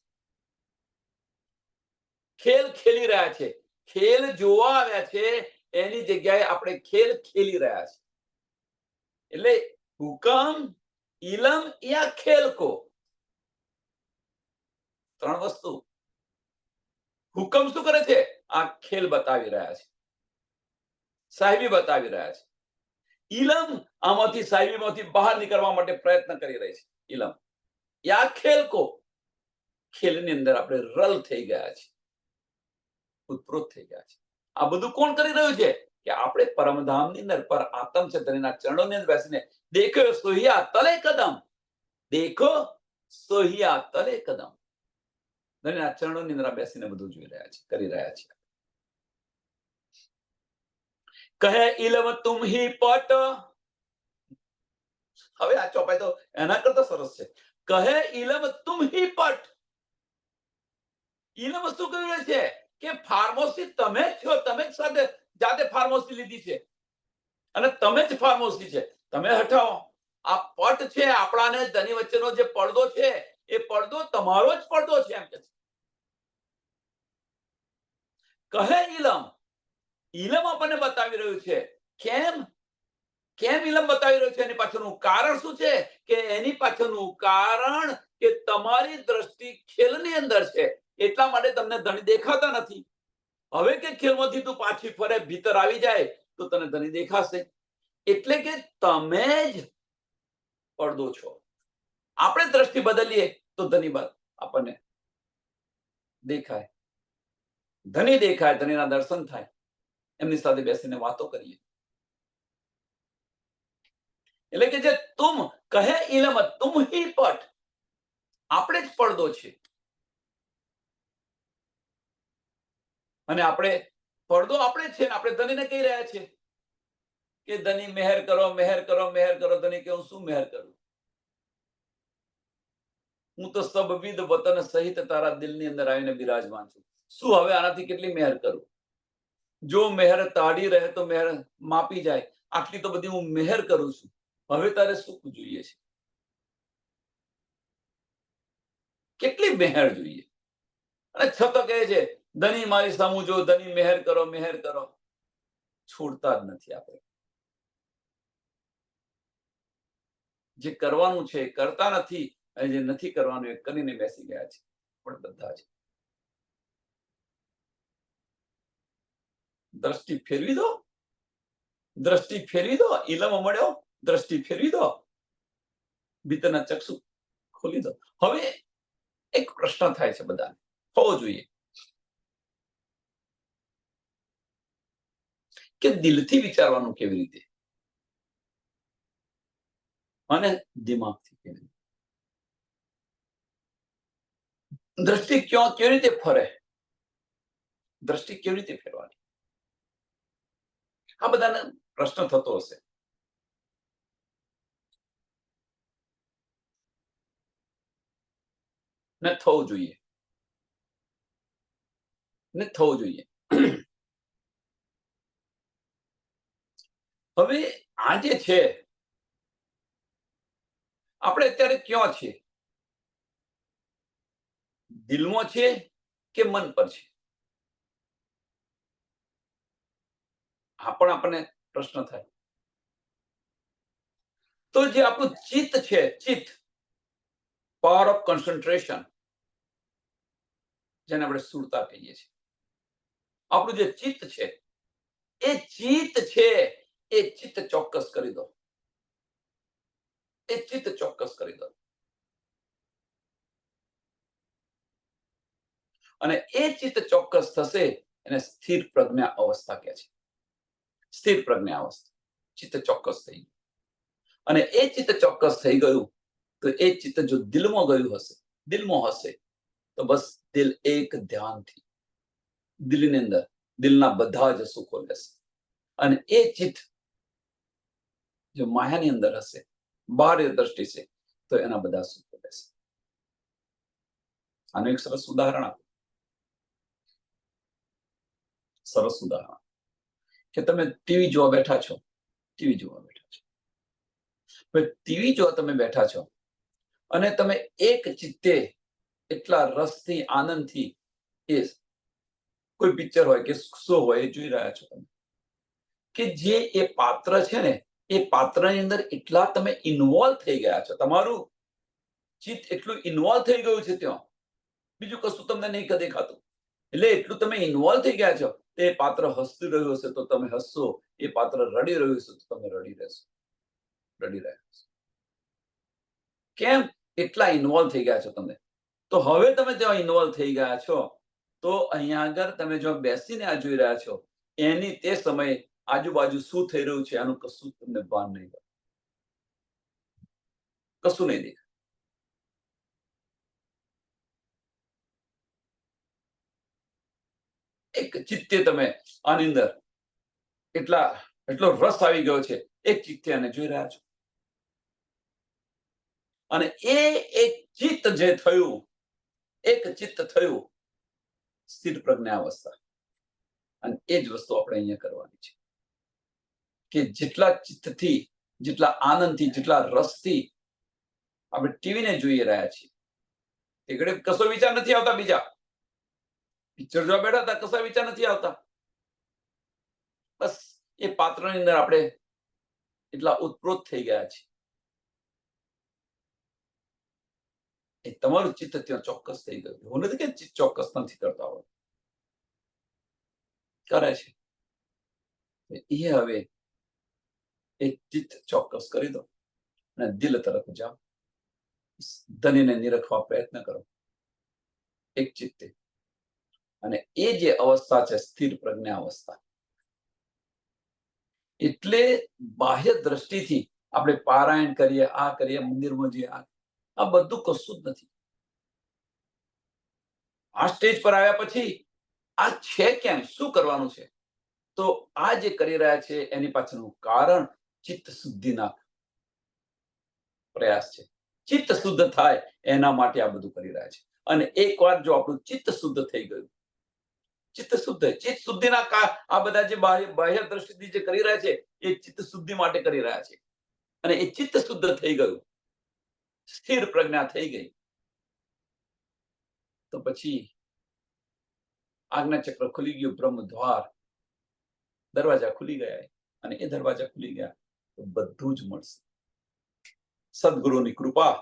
ખેલ ખેલી રહ્યા છે. ખેલ જોવા આવ્યા છે એની જગ્યાએ આપણે ખેલ ખેલી રહ્યા છે. એટલે હુકમ, ઇલમ યા ખેલ કો. ત્રણ વસ્તુ. હુકમ શું કરે છે? આ ખેલ બતાવી રહ્યા છે, સાહેબી બતાવી રહ્યા છે. ઇલમ આમાંથી સાહેબીમાંથી બહાર નીકળવા માટે પ્રયત્ન કરી રહી છે. ઇલમ યા ખેલ કો, ખેલની અંદર આપણે રલ થઈ ગયા છે, ઉતપ્રોત થઈ ગયા છે. આ બધું કોણ કરી રહ્યું છે? કે આપણે પરમધામની અંદર પર આત્મ છે ધણીના ચરણોની અંદર બેસીને દેખો સોહિયા તલે કદમ, દેખો સોહિયા તલે કદમ, ધણીના ચરણોની અંદર બેસીને બધું જોઈ રહ્યા છે, કરી રહ્યા છે. કહે ઇલમ તુમ હી પટ, હવે આ ચોપાઈ તો એના કરતા સરસ છે. કહે ઇલમ તુમ હી પટ. ઇલમ શું કહી રહ્યું છે? કે ફાર્મસી તમે જ છો, તમે જ સાથે જાતે ફાર્મસી લીધી છે અને તમે જ ફાર્મસી છે. તમે હટાવો આ પટ છે, આપણાને ધની વચ્ચેનો જે પડદો છે, એ પડદો તમારો જ પડદો છે એમ કે છે. કહે ઇલમ, ઇલમ આપણને બતાવી રહ્યું છે. કેમ કેમ ઇલમ બતાવી રહ્યું છે? એની પાછળનું કારણ શું છે? કે એની પાછળનું કારણ કે તમારી દ્રષ્ટિ ખેલની અંદર છે, એટલા માટે તમને ધણી દેખાતા નથી. હવે કે ખેલમાંથી તું પાછી ફરે ભીતર આવી જાય તો તને ધણી દેખાશે. એટલે કે તમે જ પડદો છો. આપણે દ્રષ્ટિ બદલીએ તો ધની આપણને દેખાય, ધની દેખાય, ધનીના દર્શન થાય, એમની સાથે બેસીને વાતો કરીએ. એટલે કે જે તુમ કહે ઇલમ તુમ હી પટ, આપણે જ પડદો છે. અને આપણે પડદો આપણે જ છે ને આપણે ધનીને કહી રહ્યા છીએ કે ધની મહેર કરો, મહેર કરો, મહેર કરો. ધની કે હું શું મહેર કરું? હું તો સબવિધ વતન સહિત તારા દિલની અંદર આવીને બિરાજમાન છું. શું હવે આનાથી કેટલી મહેર કરું? જો મહેર તાડી રહે તો મહેર માપી જાય. આટલી તો બધી હું મહેર કરું છું. હવે તારે શું જોઈએ છે? કેટલી મહેર જોઈએ? અને છતાં કહે છે ધની મારી સામું જો, ધની મહેર કરો, મહેર કરો. છોડતા જ નથી આપણે. જે કરવાનું છે કરતા નથી, અને જે નથી કરવાનું એ કરીને બેસી ગયા છે. પણ બધા જ દ્રષ્ટિ ફેરવી દો, દ્રષ્ટિ ફેરવી દો. ઇલમ મળ્યો, દ્રષ્ટિ ફેરવી દો, ભીતરના ચક્ષુ ખોલી દો. હવે એક પ્રશ્ન થાય છે બધાને, હોવો જોઈએ કે દિલથી વિચારવાનું કેવી રીતે અને દિમાગથી કેવી રીતે? દ્રષ્ટિ કેવી રીતે ફરે? દ્રષ્ટિ કેવી રીતે ફેરવાની? આ બધાને પ્રશ્ન થતો હશે. ને થવું જોઈએ, ને થવું જોઈએ. હવે આ જે છે, આપણે અત્યારે ક્યાં છીએ? દિલમાં છે કે મન પર છે? આ પણ આપણને પ્રશ્ન થાય. તો જે આપણું ચિત્ત છે, ચિત્ત, પાવર ઓફ કોન્સન્ટ્રેશન, જેને આપણે સ્થૂળતા કહીએ છીએ, આપણું જે ચિત્ત છે, એ ચિત્ત છે, એ ચિત્ત ચોક્કસ કરી દો. એ ચિત્ત ચોક્કસ કરી દો. અને એ ચિત્ત ચોક્કસ થશે એને સ્થિર પ્રજ્ઞા અવસ્થા કહે છે. સ્થિર પ્રજ્ઞા અવસ્થા. ચિત્ત ચોક્કસ થઈ ગયું. અને એ ચિત્ત ચોક્કસ થઈ ગયું તો એ ચિત્ત જો દિલમાં ગયું હશે, દિલમાં હશે, તો બસ દિલ એક ધ્યાનથી દિલની અંદર દિલના બધા જ સુખો લેશે. અને એ ચિત્ત જો માયાની અંદર હશે, બાહ્ય દ્રષ્ટિ છે, તો એના બધા સુખો લેશે. આનું એક સરસ ઉદાહરણ આપો. સરસ ઉદાહરણ કે તમે ટીવી જોવા બેઠા છો, ટીવી જોવા બેઠા છો. ટીવી જોવા તમે બેઠા છો અને તમે એક ચિત્તે એટલા રસથી, આનંદથી એ કોઈ પિક્ચર હોય કે શો હોય એ જોઈ રહ્યા છો તમે, કે જે એ પાત્ર છે ને, એ પાત્રની અંદર એટલા તમે ઇન્વોલ્વ થઈ ગયા છો, તમારું ચિત્ત એટલું ઇન્વોલ્વ થઈ ગયું છે ત્યાં, બીજું કશું તમને નહીં દેખાતું. એટલે એટલું તમે ઇન્વોલ્વ થઈ ગયા છો. તે પાત્ર હસતું રહ્યું હશે તો તમે હસશો, એ પાત્ર રડી રહ્યું હશે તો તમે રડી રહેશો, રડી રહ્યા હશો. કેમ? એટલા ઇન્વોલ્વ થઈ ગયા છો તમે. તો હવે તમે ત્યાં ઇન્વોલ્વ થઈ ગયા છો, તો અહીંયા આગળ તમે જો બેસીને આ જોઈ રહ્યા છો, એની તે સમયે આજુબાજુ શું થઈ રહ્યું છે આનું કશું તમને ભાન નહીં હોય. કશું નહીં દેખાય. એક ચિત્તે તમે આની અંદર એટલો રસ આવી ગયો છે, એક ચિત્તે આને જોઈ રહ્યા છો. અને એ એક ચિત્ત જે થયું, એક ચિત્ત થયું સ્થિર પ્રજ્ઞાવસ્થા. અને એ જ વસ્તુ આપણે અહીંયા કરવાની છે કે જેટલા ચિત્તથી, જેટલા આનંદથી, જેટલા રસથી આપણે ટીવીને જોઈ રહ્યા છીએ, એ ઘડે કશો વિચાર નથી આવતા. બીજા પિક્ચર જોવા બેઠા હતા, કશા વિચાર નથી આવતા. બસ એ પાત્રની અંદર આપણે એટલા ઉતપ્રોત થઈ ગયા છે. એ તમારું ચિત્ત ત્યાં ચોક્કસ થઈ ગયું. એવું નથી કે ચિત્ત ચોક્કસ નથી કરતા હોય, કરે છે. એ હવે એક ચિત્ત ચોક્કસ કરી દો અને દિલ તરફ જાઓ. ધનીને નિરખવા પ્રયત્ન કરો એક ચિત્તે. અને એ જે અવસ્થા છે સ્થિર પ્રજ્ઞા અવસ્થા, એટલે બાહ્ય દ્રષ્ટિથી આપણે પારાયણ કરીએ, આ કરીએ, મંદિરમાં જઈએ, આ બધું કશું જ નથી. આ સ્ટેજ પર આવ્યા પછી આ છે કેમ, શું કરવાનું છે? તો આ જે કરી રહ્યા છે એની પાછળનું કારણ ચિત્ત શુદ્ધિના પ્રયાસ છે. ચિત્ત શુદ્ધ થાય એના માટે આ બધું કરી રહ્યા છે. અને એકવાર જો આપણું ચિત્ત શુદ્ધ થઈ ગયું, ચિત્ત શુદ્ધ, ચિત્ત શુદ્ધિના આ બધા જે બાહ્ય દ્રષ્ટિથી જે કરી રહ્યા છે એ ચિત્ત શુદ્ધિ માટે કરી રહ્યા છે. અને એ ચિત્ત શુદ્ધ થઈ ગયું, સ્થિર પ્રજ્ઞા થઈ ગઈ, તો પછી આજ્ઞા ચક્ર ખુલી ગયું, બ્રહ્મ દ્વાર, દરવાજા ખુલી ગયા. અને એ દરવાજા ખુલી ગયા તો બધું જ મળશે. સદગુરુની કૃપા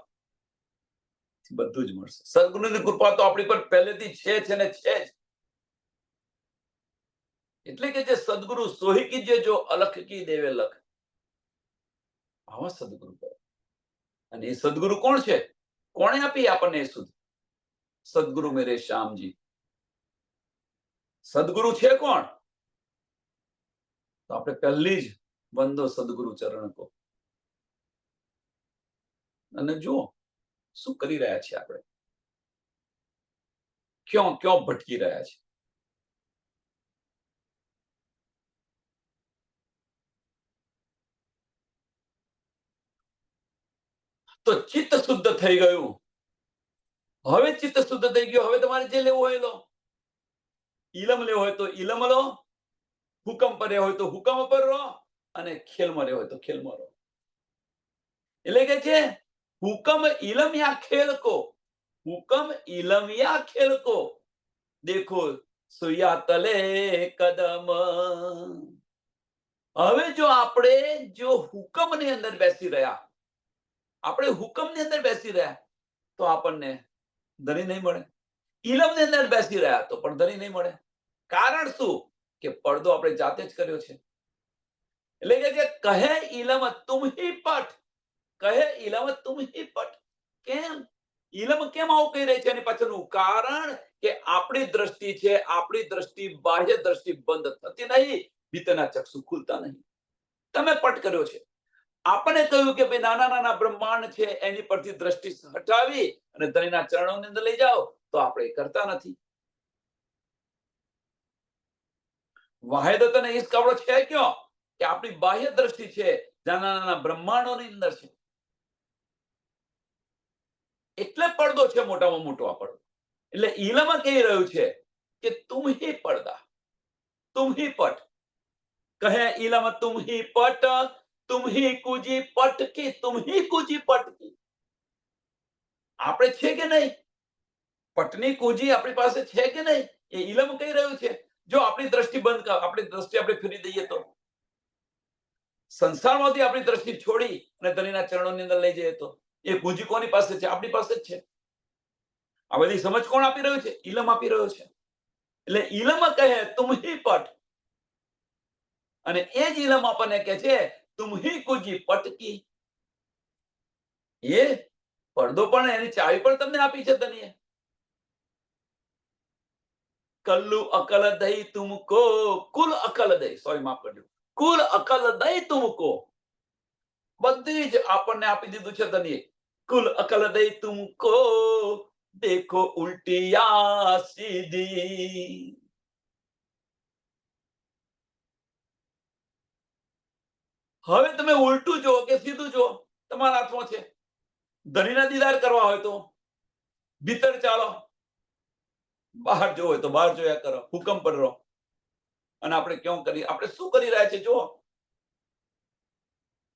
બધું જ મળશે. સદગુરુની કૃપા તો આપણી પર પહેલેથી છે ને છે જ. એટલે કે જે સદગુરુ સોહી કીજે જો અલખ કી દેવે લખ, આવા સદગુરુ પર. અને એ સદગુરુ કોણ છે? કોણે આપી આપણને એ સુધ? સદગુરુ મેરે શ્યામજી. સદગુરુ છે કોણ? તો આપણે પહેલી જ વંદો સદગુરુ ચરણ કો. અને જુઓ શું કરી રહ્યા છીએ આપણે, ક્યાં ક્યાં ભટકી રહ્યા છે. તો ચિત્ત શુદ્ધ થઈ ગયું. હવે ચિત્ત શુદ્ધ થઈ ગયું. હવે તમારે જે લેવું હોય લો. ઇલમ લેવો હોય તો ઇલમ લો, હુકમ પર હોય તો હુકમ પર રહો, અને ખેલમાં રહેવો હોય તો ખેલમાં રહો. એટલે કે છે હુકમ ઇલમ યા ખેલ કો, હુકમ ઇલમ યા ખેલ કો દેખો સુયા તલે કદમ. હવે જો આપણે જો હુકમની અંદર બેસી રહ્યા, આપણે હુકમની અંદર બેસી રહ્યા તો આપણને ધણી નહીં મળે. ઇલમની અંદર બેસી રહ્યા તો પણ ધણી નહીં મળે. કારણ શું? કે પડદો આપણે જાતે જ કર્યો છે. એટલે કે કહે ઇલમ તુમ હી પટ, કહે ઇલમ તુમ હી પટ. કેમ ઇલમ કેમ આવું કહી રહી છે? એની પાછળનું કારણ કે આપણી દ્રષ્ટિ છે, આપણી દ્રષ્ટિ બાહ્ય દ્રષ્ટિ બંધ થતી નહીં, ભીતરના ચક્ષુ ખુલતા નહીં. તમે પટ કર્યો છે. આપણને કહ્યું કે ભાઈ નાના નાના બ્રહ્માંડ છે એની પરથી દ્રષ્ટિ હટાવી અને ધણીના ચરણોની અંદર લઈ જાઓ, તો આપણે કરતા નથી. વાહેદત અને ઈશ કવડો છે ક્યાં? કે આપણી બાહ્ય દ્રષ્ટિ છે નાના નાના બ્રહ્માંડોની અંદર છે. એટલે પડદો છે મોટામાં મોટો આ પડદો. એટલે ઈલમાં કહી રહ્યું છે કે તુમ હી પડદા, તુમ હી પટ. કહે ઈલમ તુમ હી પટ, તુમ હી કુજી પટકી, તુમ હી કુજી પટકી. આપણે છે કે નહીં? પટની કુજી આપણી પાસે છે કે નહીં? એ ઇલમ કહી રહ્યું છે. જો આપણી દ્રષ્ટિ બંધ કર, આપણી દ્રષ્ટિ આપણે ફેરી દઈએ તો, સંસારમાંથી આપણી દ્રષ્ટિ છોડી અને ધણીના ચરણોની અંદર લઈ જઈએ તો એ કુજી કોની પાસે છે? આપણી પાસે જ છે. આ બધી સમજ કોણ આપી રહ્યું છે? ઇલમ આપી રહ્યો છે. એટલે ઇલમ કહે તુમ હી પટ, અને એ જ ઇલમ આપણને કહે છે તુમ હી કુજી પટકી. એ પડદો પણ એની ચાવી પણ તમને આપી છે ધનીએ. કલ્લુ અકલ દઈ તુમકો, કુલ અકલ દઈ, સોરી માફ કરજો, કુલ અકલ દઈ તુમકો. બધી જ આપણને આપી દીધું છે ધનીએ. કુલ અકલ દઈ તુમકો, દેખો ઉલ્ટી યા સીધી. હવે તમે ઉલટું જો કે સીધું જો, તમારા હાથમાં છે. ધણીના દીદાર કરવા હોય તો ભીતર ચાલો, બહાર જોવો હોય તો બહાર જોયા કરો, હુકમ પર રહો. અને આપણે ક્યાં કરી, આપણે શું કરી રહ્યા છે જુઓ.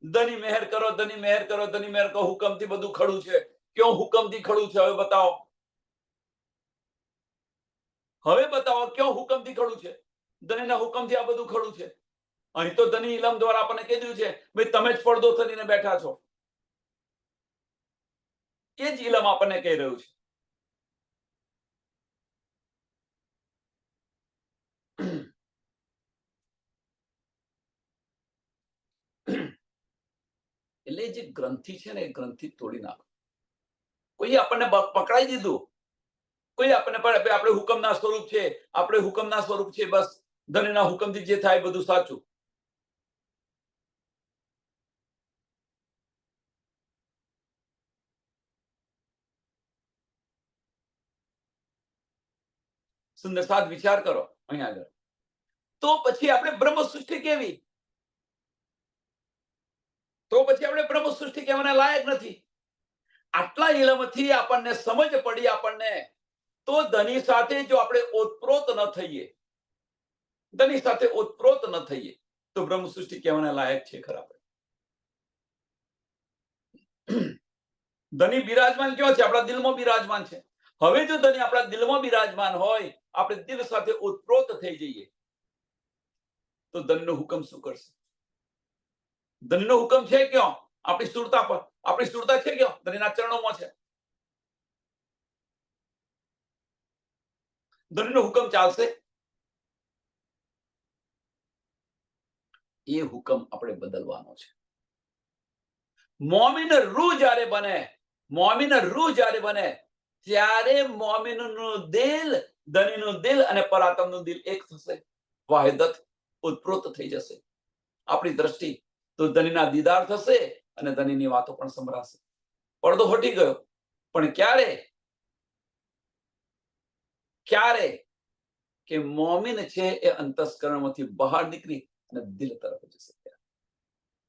ધની મહેર કરો, ધની મહેર કરો, ધની મહેર કરો, હુકમથી બધું ખડું છે. ક્યાં હુકમથી ખડું છે? હવે બતાવો, હવે બતાવો ક્યાં હુકમથી ખડું છે? ધનીના હુકમથી આ બધું ખડું છે. અહીં તો ધની ઇલમ દ્વારા આપણને કીધું છે, ભાઈ તમે જ પડદો થઈને બેઠા છો. એ જ ઇલમ આપણને કહી રહ્યું છે. એટલે જે ગ્રંથિ છે ને, એ ગ્રંથિ તોડી નાખો. કોઈ આપણને પકડાઈ દીધું, કોઈ આપણને આપણે હુકમના સ્વરૂપ છે, આપણે હુકમના સ્વરૂપ છે, બસ ધનીના હુકમથી જે થાય બધું સાચું. સુંદર સાદ વિચાર કરો અહીંયા આગળ. તો પછી આપણે બ્રહ્મ સૃષ્ટિ કેવી? તો પછી આપણે બ્રહ્મ સૃષ્ટિ કહેવાના લાયક નથી. આટલા ઇલમથી આપણને સમજ પડી આપણને, તો ધની સાથે જો આપણે ઓતપ્રોત ન થઈએ, ધની સાથે ઓતપ્રોત ન થઈએ, તો બ્રહ્મ સૃષ્ટિ કહેવાના લાયક છે ખરા? ધની બિરાજમાન ક્યાં છે? આપણા દિલમાં બિરાજમાન છે. હવે જો ધની આપણા દિલમાં બિરાજમાન હોય, આપણે દિલ સાથે ઓતપ્રોત થઈ જઈએ, તો ધનનો હુકમ શું કરશે? ધનનો હુકમ છે ક્યાં? આપણી સ્થૂળતા પર. આપણી સ્થૂળતા છે ક્યાં? ધનીના ચરણોમાં છે. ધનીનો હુકમ ચાલશે? એ હુકમ આપણે બદલવાનો છે. મોમીન રૂહ જ્યારે બને, મોમીન રૂહ જ્યારે બને, ત્યારે મોમીનનું દિલ, ધનીનું દિલ અને પરાતમનું દિલ એક થશે. વાહિદત ઉત્પ્રોત થઈ જશે. આપણી દ્રષ્ટિ તો ધનીના દીદાર થશે અને ધનીની વાતો પણ સંભળાશે. પડદો હટી ગયો. પણ ક્યારે? ક્યારે કે મોમીન છે એ અંતસ્કરણમાંથી બહાર નીકળી અને દિલ તરફ જશે.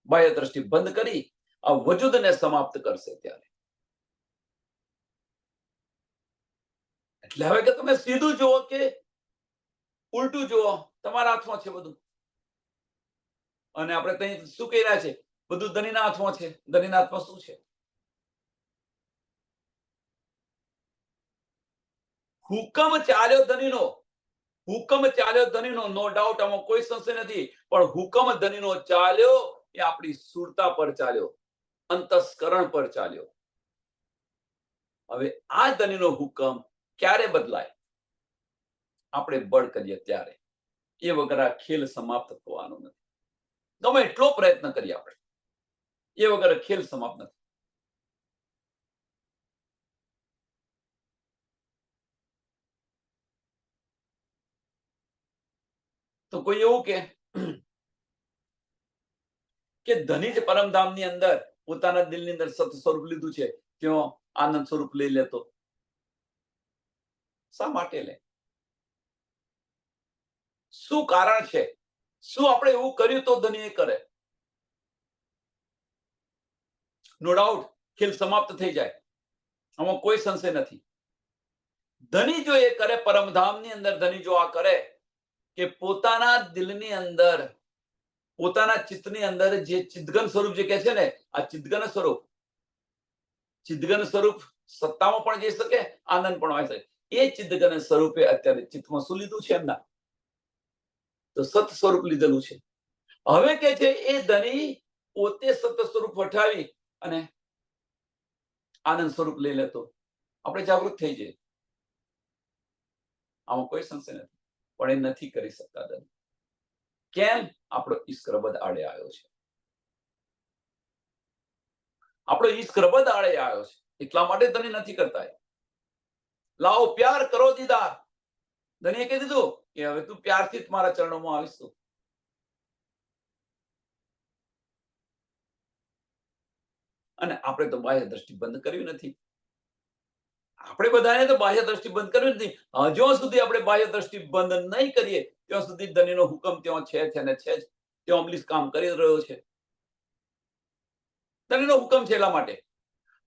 બાહ્ય દ્રષ્ટિ બંધ કરી આ વજૂદને સમાપ્ત કરશે ત્યારે. એટલે હવે કે તમે સીધું જુઓ કે ઉલટું જુઓ, તમારા હાથમાં છે બધું. અને આપણે ત્યાં શું કહી રહ્યા છે? બધું ધનીના હાથમાં છે. ધનીના હાથમાં શું છે? હુકમ ચાલ્યો ધનીનો, હુકમ ચાલ્યો ધનીનો, નો ડાઉટ, આમાં કોઈ સંશય નથી. પણ હુકમ ધનીનો ચાલ્યો એ આપણી સુરતા પર ચાલ્યો, અંતસ્કરણ પર ચાલ્યો. હવે આ ધનીનો હુકમ ક્યારે બદલાય? આપણે બળ કરીએ ત્યારે. એ વગર આ ખેલ સમાપ્ત થવાનો નથી. ગમે એટલો પ્રયત્ન કરીએ આપણે, એ વગર ખેલ સમાપ્ત નથી. તો કોઈ એવું કે ધની જ પરમધામની અંદર પોતાના દિલની અંદર સત સ્વરૂપ લીધું છે, ત્યાં આનંદ સ્વરૂપ લઈ લેતો શા માટે લે? શું કારણ છે? શું આપણે એવું કર્યું તો ધની એ કરે? નો ડાઉટ ખેલ સમાપ્ત થઈ જાય, આમાં કોઈ સંશય નથી. ધની જો એ કરે, પરમધામની અંદર ધની જો આ કરે કે પોતાના દિલની અંદર, પોતાના ચિત્તની અંદર જે ચિદગન સ્વરૂપ જે કહે છે ને, આ ચિદગન સ્વરૂપ, ચિદગન સ્વરૂપ સત્તામાં પણ જઈ શકે, આનંદ પણ હોય શકે. એ ચિદગન સ્વરૂપે અત્યારે ચિત્તમાં શું લીધું છે એમના? તો સત સ્વરૂપ લીધેલું છે. હવે કે છે એ ધની પોતે સત સ્વરૂપ વઠાવી અને આનંદ સ્વરૂપ લઈ લેતો, આપણે જાગૃત થઈ જઈએ, આમાં કોઈ સંશય નથી. પણ એ નથી કરી શકતા ધની. કેમ? આપણો ઈશ્કરબદ આડે આવ્યો છે. આપણો ઈશ્કરબદ આડે આવ્યો છે. એટલા માટે ધણી નથી કરતા. લાવો પ્યાર કરો દીદાર. ધણીએ કહી દીધું કે હવે તું પ્યારથી જ મારા ચરણોમાં આવીશ તું. અને આપણે તો બાહ્ય દ્રષ્ટિ બંધ કરવી નથી. આપણે બધાને તો બાહ્ય દ્રષ્ટિ બંધ કરવી નથી. જ્યાં સુધી આપણે બાહ્ય દ્રષ્ટિ બંધ નહીં કરીએ ત્યાં સુધી ધણીનો હુકમ ત્યાં છે ને છે જ. ત્યાં અબલીસ કામ કરી રહ્યો છે. ધણીનો હુકમ છે એટલા માટે.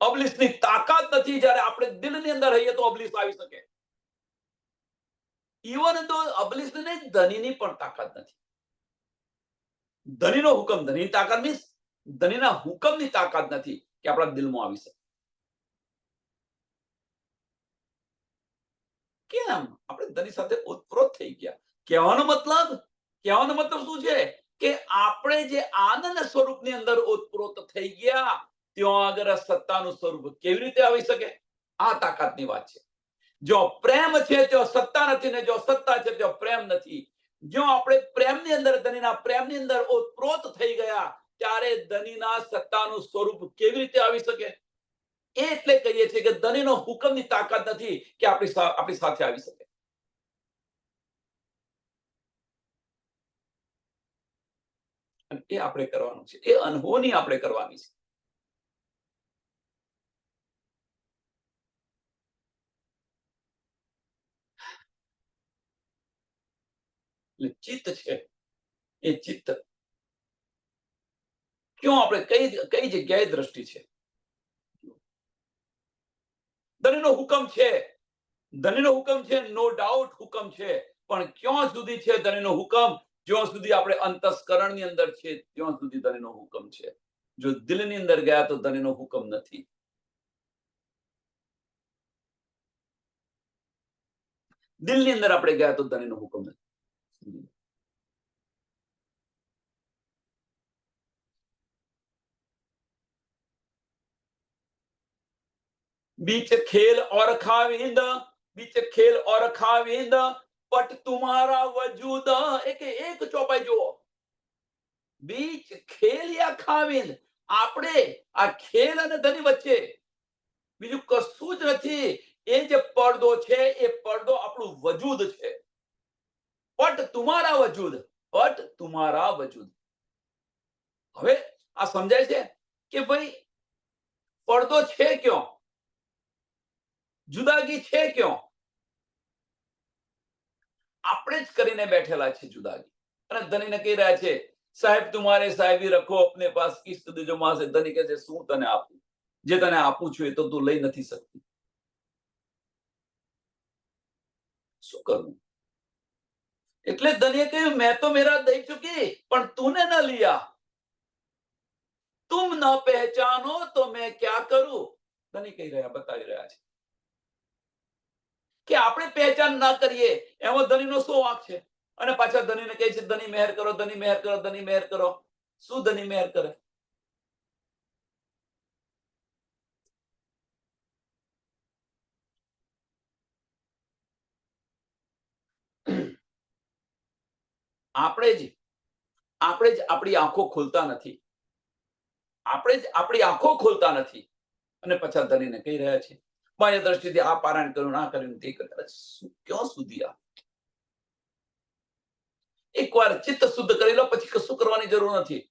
અબલીસની તાકાત નથી. જ્યારે આપણે દિલની અંદર રહીએ તો અબલીસ આવી શકે. ઇવન તો અબલીસને નહીં, ધણીની પણ તાકાત નથી. ધણીનો હુકમ, ધણીની તાકાત મીન્સ ધણીના હુકમની તાકાત નથી કે આપણા દિલમાં આવી શકે. કેમ આપણે ધણી સાથે ઓતપ્રોત થઈ ગયા? કહેવાનો મતલબ શું છે કે આપણે જે આનંદ સ્વરૂપની અંદર ઓતપ્રોત થઈ ગયા ત્યાં આગળ સત્તાનું સ્વરૂપ કેવી રીતે આવી શકે? આ તાકાતની વાત છે. જો પ્રેમ છે ત્યાં સત્તા નથી, ને જો સત્તા છે ત્યાં પ્રેમ નથી. જો આપણે પ્રેમની અંદર, ધણીના પ્રેમની અંદર ઓતપ્રોત થઈ ગયા ત્યારે ધણીના સત્તાનું સ્વરૂપ કેવી રીતે આવી શકે? એટલે કહીએ છીએ કે ધણીનો હુકમની તાકાત નથી કે આપણી સાથે આવી શકે. અને એ આપણે કરવાનું છે. એ અનહોની આપણે કરવાની છે. એટલે ચિત્ત છે, એ ચિત્ત ક્યાં આપણે કઈ જગ્યાએ દ્રષ્ટિ છે? ધણીનો હુકમ છે, ધણીનો હુકમ છે, નો ડાઉટ હુકમ છે. પણ ક્યાં સુધી છે ધણીનો હુકમ? જ્યાં સુધી આપણે અંતસ્કરણની અંદર છે ત્યાં સુધી ધણીનો હુકમ છે. જો દિલની અંદર ગયા તો ધણીનો હુકમ નથી. દિલની અંદર આપણે ગયા તો ધણીનો હુકમ નથી. बीच खेल और खाविंद, बीच खेल और खाविंद, पट तुम्हारा वजूद. એક ચોપાઈ જુઓ. બીચ ખેલ યા ખાવિંદ. આપણે આ ખેલ અને ધની વચ્ચે બીજું કશું જ નથી. એ જે પડદો છે એ પડદો આપણું વજૂદ છે. પટ તુમારા વજૂદ, પટ તુમારા વજૂદ. હવે આ સમજાય છે કે ભાઈ પડદો છે ક્યાં? જુદાગી છે ક્યાં? આપણે જ કરીને બેઠેલા છે જુદાગી. અને ધનીને કહી રહ્યા છે, સાહેબ તુમારે સાહેબી રખો અપને પાસ, કિસ્ત દેજો માસે. ધની કહે છે, શું તને આપું? જે તને આપું છું એ તો તું લઈ નથી શકતી. શું કરવું? એટલે ધનીએ કહ્યું, મેં તો મેરા દઈ ચુકી પણ તूने ન लिया. तुम न पहचानो तो मैं क्या करूं? ધની કહી રહ્યા, બતાવી રહ્યા છે કે આપણે પહેચાન ના કરીએ એમાં ધનીનો શું વાંક છે? અને પાછા ધનીને કહે છે, ધની મહેર કરો, ધની મહેર કરો, ધની મહેર કરો. શું ધની મહેર કરે? આપણે જ આપણી આંખો ખોલતા નથી. આપણે જ આપણી આંખો ખોલતા નથી. અને પાછા ધનીને કહી રહ્યા છે, બાહ્ય દ્રષ્ટિથી આ પારાયણ કર્યું, ના કર્યું, તે કર્યું. ક્યાં સુધી આ? એકવાર ચિત્ત શુદ્ધ કરી લો પછી કશું કરવાની જરૂર નથી.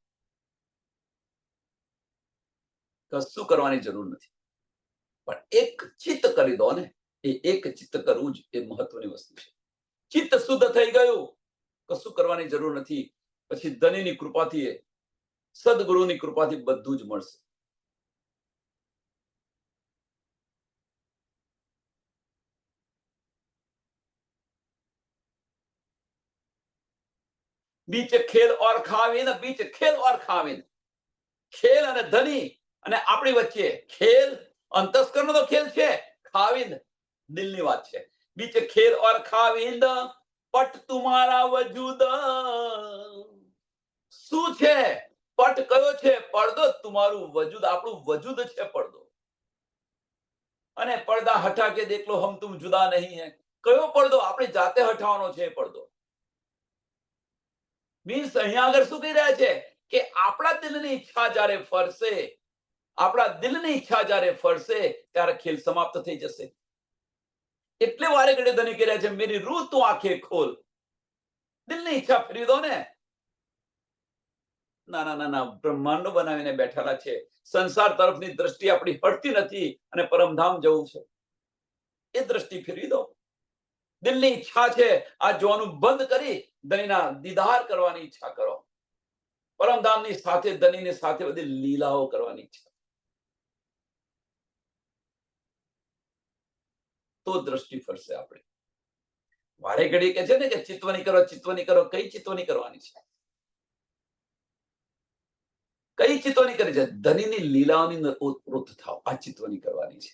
કશું કરવાની જરૂર નથી. પણ એક ચિત્ત કરી દો ને. એ એક ચિત્ત કરવું જ એ મહત્વની વસ્તુ છે. ચિત્ત શુદ્ધ થઈ ગયું, કશું કરવાની જરૂર નથી. પછી ધનીની કૃપાથી, સદગુરુની કૃપાથી બધું જ મળશે. બીચ ખેલ ઓર ખાવિંદ, બીચ ખેલ ઓર ખાવિંદ. ખેલ અને ધની અને આપણી વચ્ચે ખેલ, અંતસ્કરણનો તો ખેલ છે. ખાવિંદ દિલની વાત છે. બીચ ખેલ ઓર ખાવિંદ, પટ તુમારા વજૂદ. શું છે? પટ કયો છે? પડદો. તમારું વજૂદ, આપણું વજૂદ છે પડદો. અને પડદા હટા કે દેખ લો હમ તુમ જુદા નહીં હૈ. કયો પડદો? આપણી જાતે હટાવવાનો છે પડદો. મીન્સ અહીંયા આગળ શું કહી રહ્યા છે કે આપણા દિલની ઈચ્છા જ્યારે ફરશે, આપણા દિલની ઈચ્છા જ્યારે ફળશે ત્યારે ખેલ સમાપ્ત થઈ જશે. એટલે વારે ઘડીએ ધણી કહી રહ્યા છે, મેરી રૂહ તું આંખે ખોલ. દિલની ઈચ્છા ફેરવી દો ને. નાના નાના બ્રહ્માંડો બનાવીને બેઠેલા છે. સંસાર તરફની દ્રષ્ટિ આપણી હટતી નથી અને પરમધામ જવું છે. એ દ્રષ્ટિ ફેરવી દો. દિલની ઈચ્છા છે આ જોવાનું બંધ કરી ધણીના દીદાર કરવાની ઈચ્છા કરો. પરમધામની સાથે ધણીની સાથે બધી લીલાઓ કરવાની ઈચ્છા. તો દ્રષ્ટિ ફરશે આપણે. વારે ઘડી કે છે ને કે ચિત્વની કરો, ચિત્વની કરો. કઈ ચિત્વની કરવાની છે? કઈ ચિત્વની કરી છે? ધણીની લીલાઓની અંદર ઓતપ્રોત થાવ. આ ચિત્વની કરવાની છે.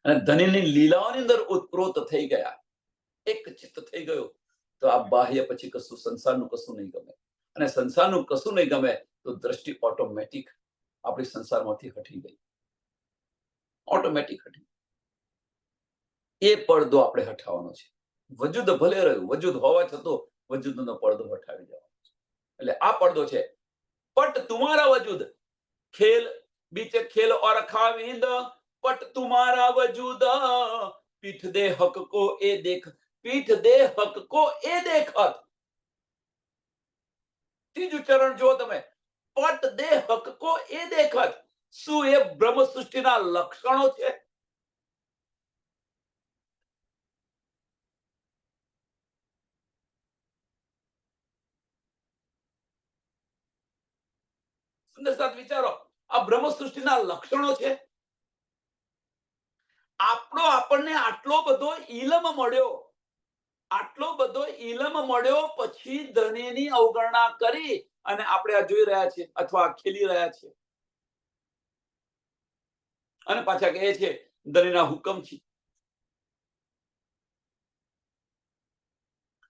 અને ધણીની લીલાઓની અંદર ઓતપ્રોત થઈ ગયા, એક ચિત્ત થઈ ગયો, તો આ બાહ્ય પછી કશું સંસારનું કશું નહીં ગમે. અને સંસારનું કશું નહીં ગમે તો દ્રષ્ટિ ઓટોમેટિક આપણી સંસારમાંથી હટી ગઈ. ઓટોમેટિક હટી. એ પડદો આપણે હટાવવાનો છે. વજૂદ ભલે રહ્યું, વજૂદ હોવા છતાં વજૂદનો પડદો હટાવી દેવાનો છે. એટલે આ પડદો છે. પટ તુમારા વજૂદ ખેલ બીચ ખેલ ઓર ખાવિંદ. પટ તુમારા વજૂદ પીઠ દે હક કો એ દેખ. પીઠ દે હક કો એ દેખત. ત્રીજું ચરણ જુઓ તમે. પટ દે હક કો એ દેખત. શું એ બ્રહ્મ સૃષ્ટિના લક્ષણો છે? સુંદર સાથ વિચારો. આ બ્રહ્મ સૃષ્ટિના લક્ષણો છે. આપણને આટલો બધો ઇલમ મળ્યો, આટલો બધો ઇલમ મળ્યો પછી ધણીની અવગણના કરી અને આપણે આ જોઈ રહ્યા છીએ અથવા ખેલી રહ્યા છીએ. અને પાછા કહે છે ધણીના હુકમથી.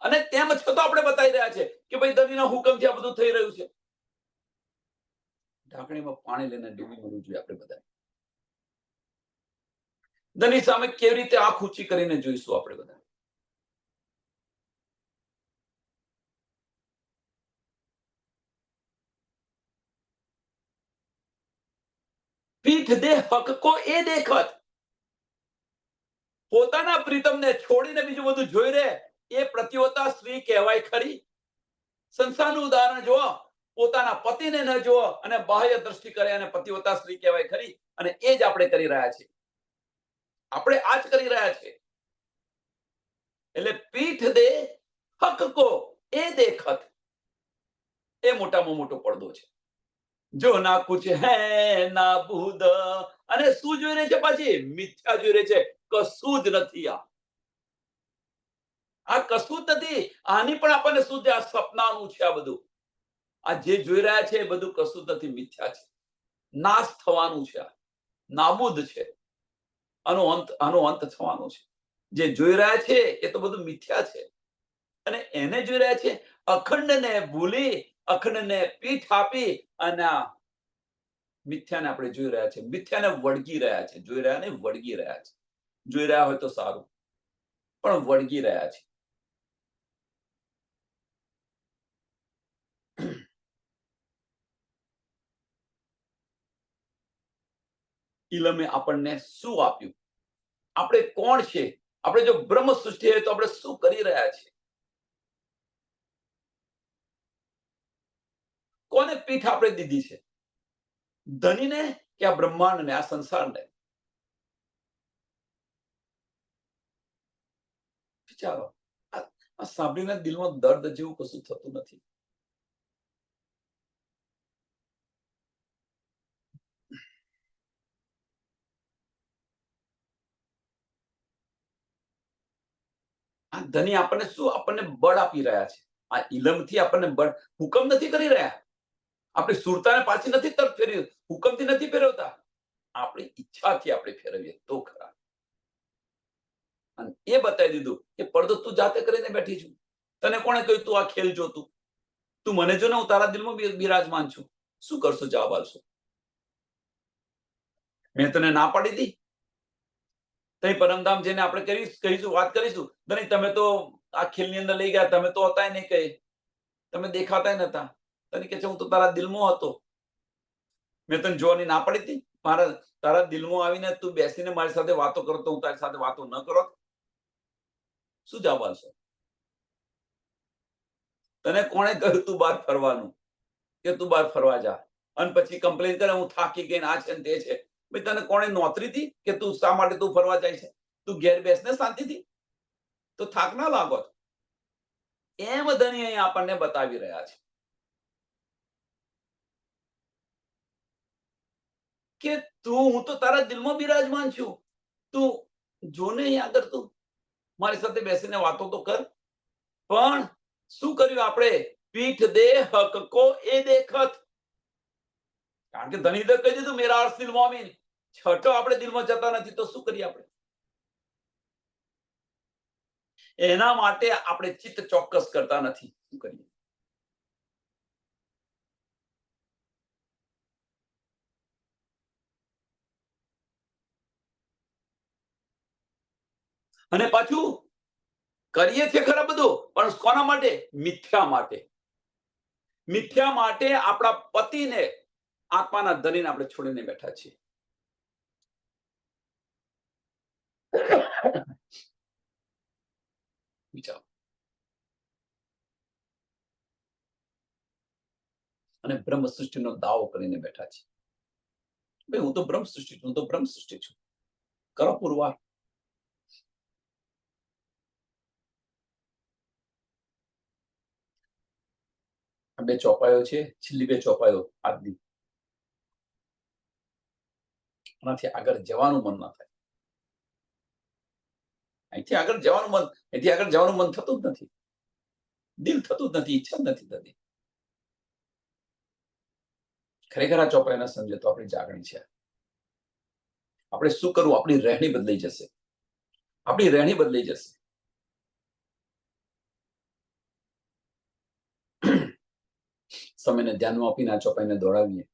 અને તેમ છતાં આપણે બતાવી રહ્યા છે કે ભાઈ ધણીના હુકમથી આ બધું થઈ રહ્યું છે. ઢાંકણીમાં પાણી લઈને ડૂબી મરવું જોઈએ આપણે બધા. ધણી સામે કેવી રીતે આંખ ઊંચી કરીને જોઈશું આપણે બધા. પીઠ દે હક કો એ દેખત. પોતાના પ્રીતમને છોડીને બીજું બધું જોઈ રહે એ પ્રતિવતા સ્ત્રી કહેવાય ખરી? સંસારનું ઉદાહરણ જુઓ. પોતાના પતિને ન જુઓ અને બાહ્ય દ્રષ્ટિ કરે અને પતિવતા સ્ત્રી કહેવાય ખરી? અને એ જ આપણે કરી રહ્યા છીએ. આપણે આ જ કરી રહ્યા છીએ. એટલે પીઠ દે હક કો એ દેખત. એ મોટામાં મોટો પડદો છે. જો ના કુછ હે ના બુધ. અને શું જોઈ રહી છે? પાછી મિથ્યા જોઈ રહી છે. કશું જ નથી. આ કશું જ નથી. આની પણ આપણને શું છે? આ સપનાનું છે. આ બધું આ જે જોઈ રહ્યા છે એ બધું કશું જ નથી, મિથ્યા છે. નાશ થવાનું છે. આ નાબૂદ છે. આનો અંત થવાનો છે. જે જોઈ રહ્યા છે એ તો બધું મિથ્યા છે. અને એને જોઈ રહ્યા છે અખંડને ભૂલી, અખંડને પીઠ આપી અને મિથ્યાને આપણે જોઈ રહ્યા છે. મિથ્યાને વળગી રહ્યા છે. જોઈ રહ્યા નહીં, વળગી રહ્યા છે. જોઈ રહ્યા હોય તો સારું, પણ વળગી રહ્યા છે. ઇલમે આપણને શું આપ્યું? આપણે કોણ છે? આપણે જો બ્રહ્મ સૃષ્ટિ હોય તો આપણે શું કરી રહ્યા છીએ? કોને પીઠ આપણે દીધી છે? ધણીને કે આ બ્રહ્માંડને, આ સંસારને? વિચારો. આ સાંભળીને દિલમાં દર્દ જેવું કશું થતું નથી? આ ધણી આપણને શું? આપણને બળ આપી રહ્યા છે. આ ઇલમથી આપણને બળ, હુકમ નથી કરી રહ્યા. આપણી સુરતાને પાછી નથી તરફ ફેરવી, હુકમથી નથી ફેરવતા. આપણી ઈચ્છાથી આપણે ફેરવીએ તો ખરા. અને એ બતાવી દીધું કે પડદો તું જાતે કરીને બેઠી છું. તને કોણે કહ્યું તું આ ખેલ જોતું? તું મને જો ને, હું તારા દિલમાં બિરાજમાન છું. શું કરશો? જવાબ આપશો? મેં તને ના પાડી દી? તઈ પરમધામ જેને આપણે કહીશું, વાત કરીશું, નહીં તમે તો આ ખેલની અંદર લઈ ગયા, તમે તો હતા નહીં, કઈ તમે દેખાતા નતા. તને કે છે હું તો તારા દિલમાં હતો. મેં તને જોવાની ના પડી હતી? તારા દિલમાં આવીને તું બેસીને મારી સાથે વાતો કરો તો હું તારી સાથે વાતો ન કરો? શું જવાબ આવશે? તને કોણે કહ્યું તું બહાર ફરવાનું, કે તું બહાર ફરવા જા, અને પછી કમ્પ્લેન કરે હું થાકી ગઈ, આ છે ને તે છે? ભાઈ, તને કોણે નોતરી હતી કે તું શા માટે તું ફરવા જાય છે? તું ઘેર બેસને શાંતિથી, તો થાક ના લાગો. એમ ધણી અહીં આપણને બતાવી રહ્યા છે કે હું તો તારા દિલમાં બિરાજમાન છું. તું જોને અહીં આગળ, તું મારી સાથે બેસીને વાતો તો કર. પણ શું કર્યું આપણે? પીઠ દે હક કો એ દેખત. કારણ કે ધણી કહી દીધું મેરા અર્થ દિલમાં મીન. છઠ્ઠો આપણે દિલમાં જતા નથી તો શું કરીએ આપણે? એના માટે આપણે ચિત્ત ચોક્કસ કરતા નથી. શું કરીએ? અને પાછું કરીએ છીએ ખરા બધું, પણ કોના માટે? મિથ્યા માટે. મિથ્યા માટે આપણા પતિને, આત્માના ધણીને આપણે છોડીને બેઠા છીએ. વિચારો. અને બ્રહ્મ સૃષ્ટિનો દાવો કરીને બેઠા છે. ભાઈ, હું તો બ્રહ્મ સૃષ્ટિ છું, હું તો બ્રહ્મ સૃષ્ટિ છું. કરો પુરવાર. આ બે ચોપાઈઓ છે, છેલ્લી બે ચોપાઈઓ આજની. આનાથી આગળ જવાનું મન ના થાય. અહીંથી આગળ જવાનું મન, અહીંથી આગળ જવાનું મન થતું જ નથી. દિલ થતું જ નથી, ઈચ્છા જ નથી થતી. ખરેખર આ ચોપાઈને સમજે તો આપણી જાગણી છે. આપણે શું કરવું? આપણી રહેણી બદલાઈ જશે. આપણી રહેણી બદલાઈ જશે. સમયને ધ્યાનમાં આપીને આ ચોપાઈને દોડાવીએ.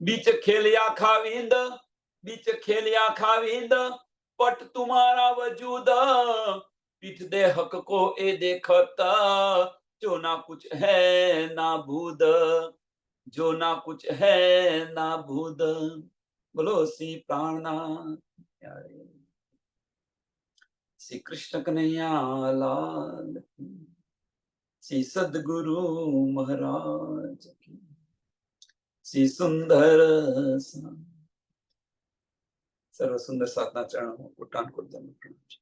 बीच खेलिया खाविंद, बीच खेलिया खाविंद, पट तुम्हारा वजूद, पीठ दे हक को ए देखता, जो ना कुछ है ना भूद, जो ना कुछ है ना भूद. बोलो श्री प्राणनाथ श्री कृष्ण कन्हैया लाल की, श्री सदगुरु महाराज की, श्री सुंदर સર્વ સુંદર સાતના ચરણો કોટાન કોટ પ્રણામ છે.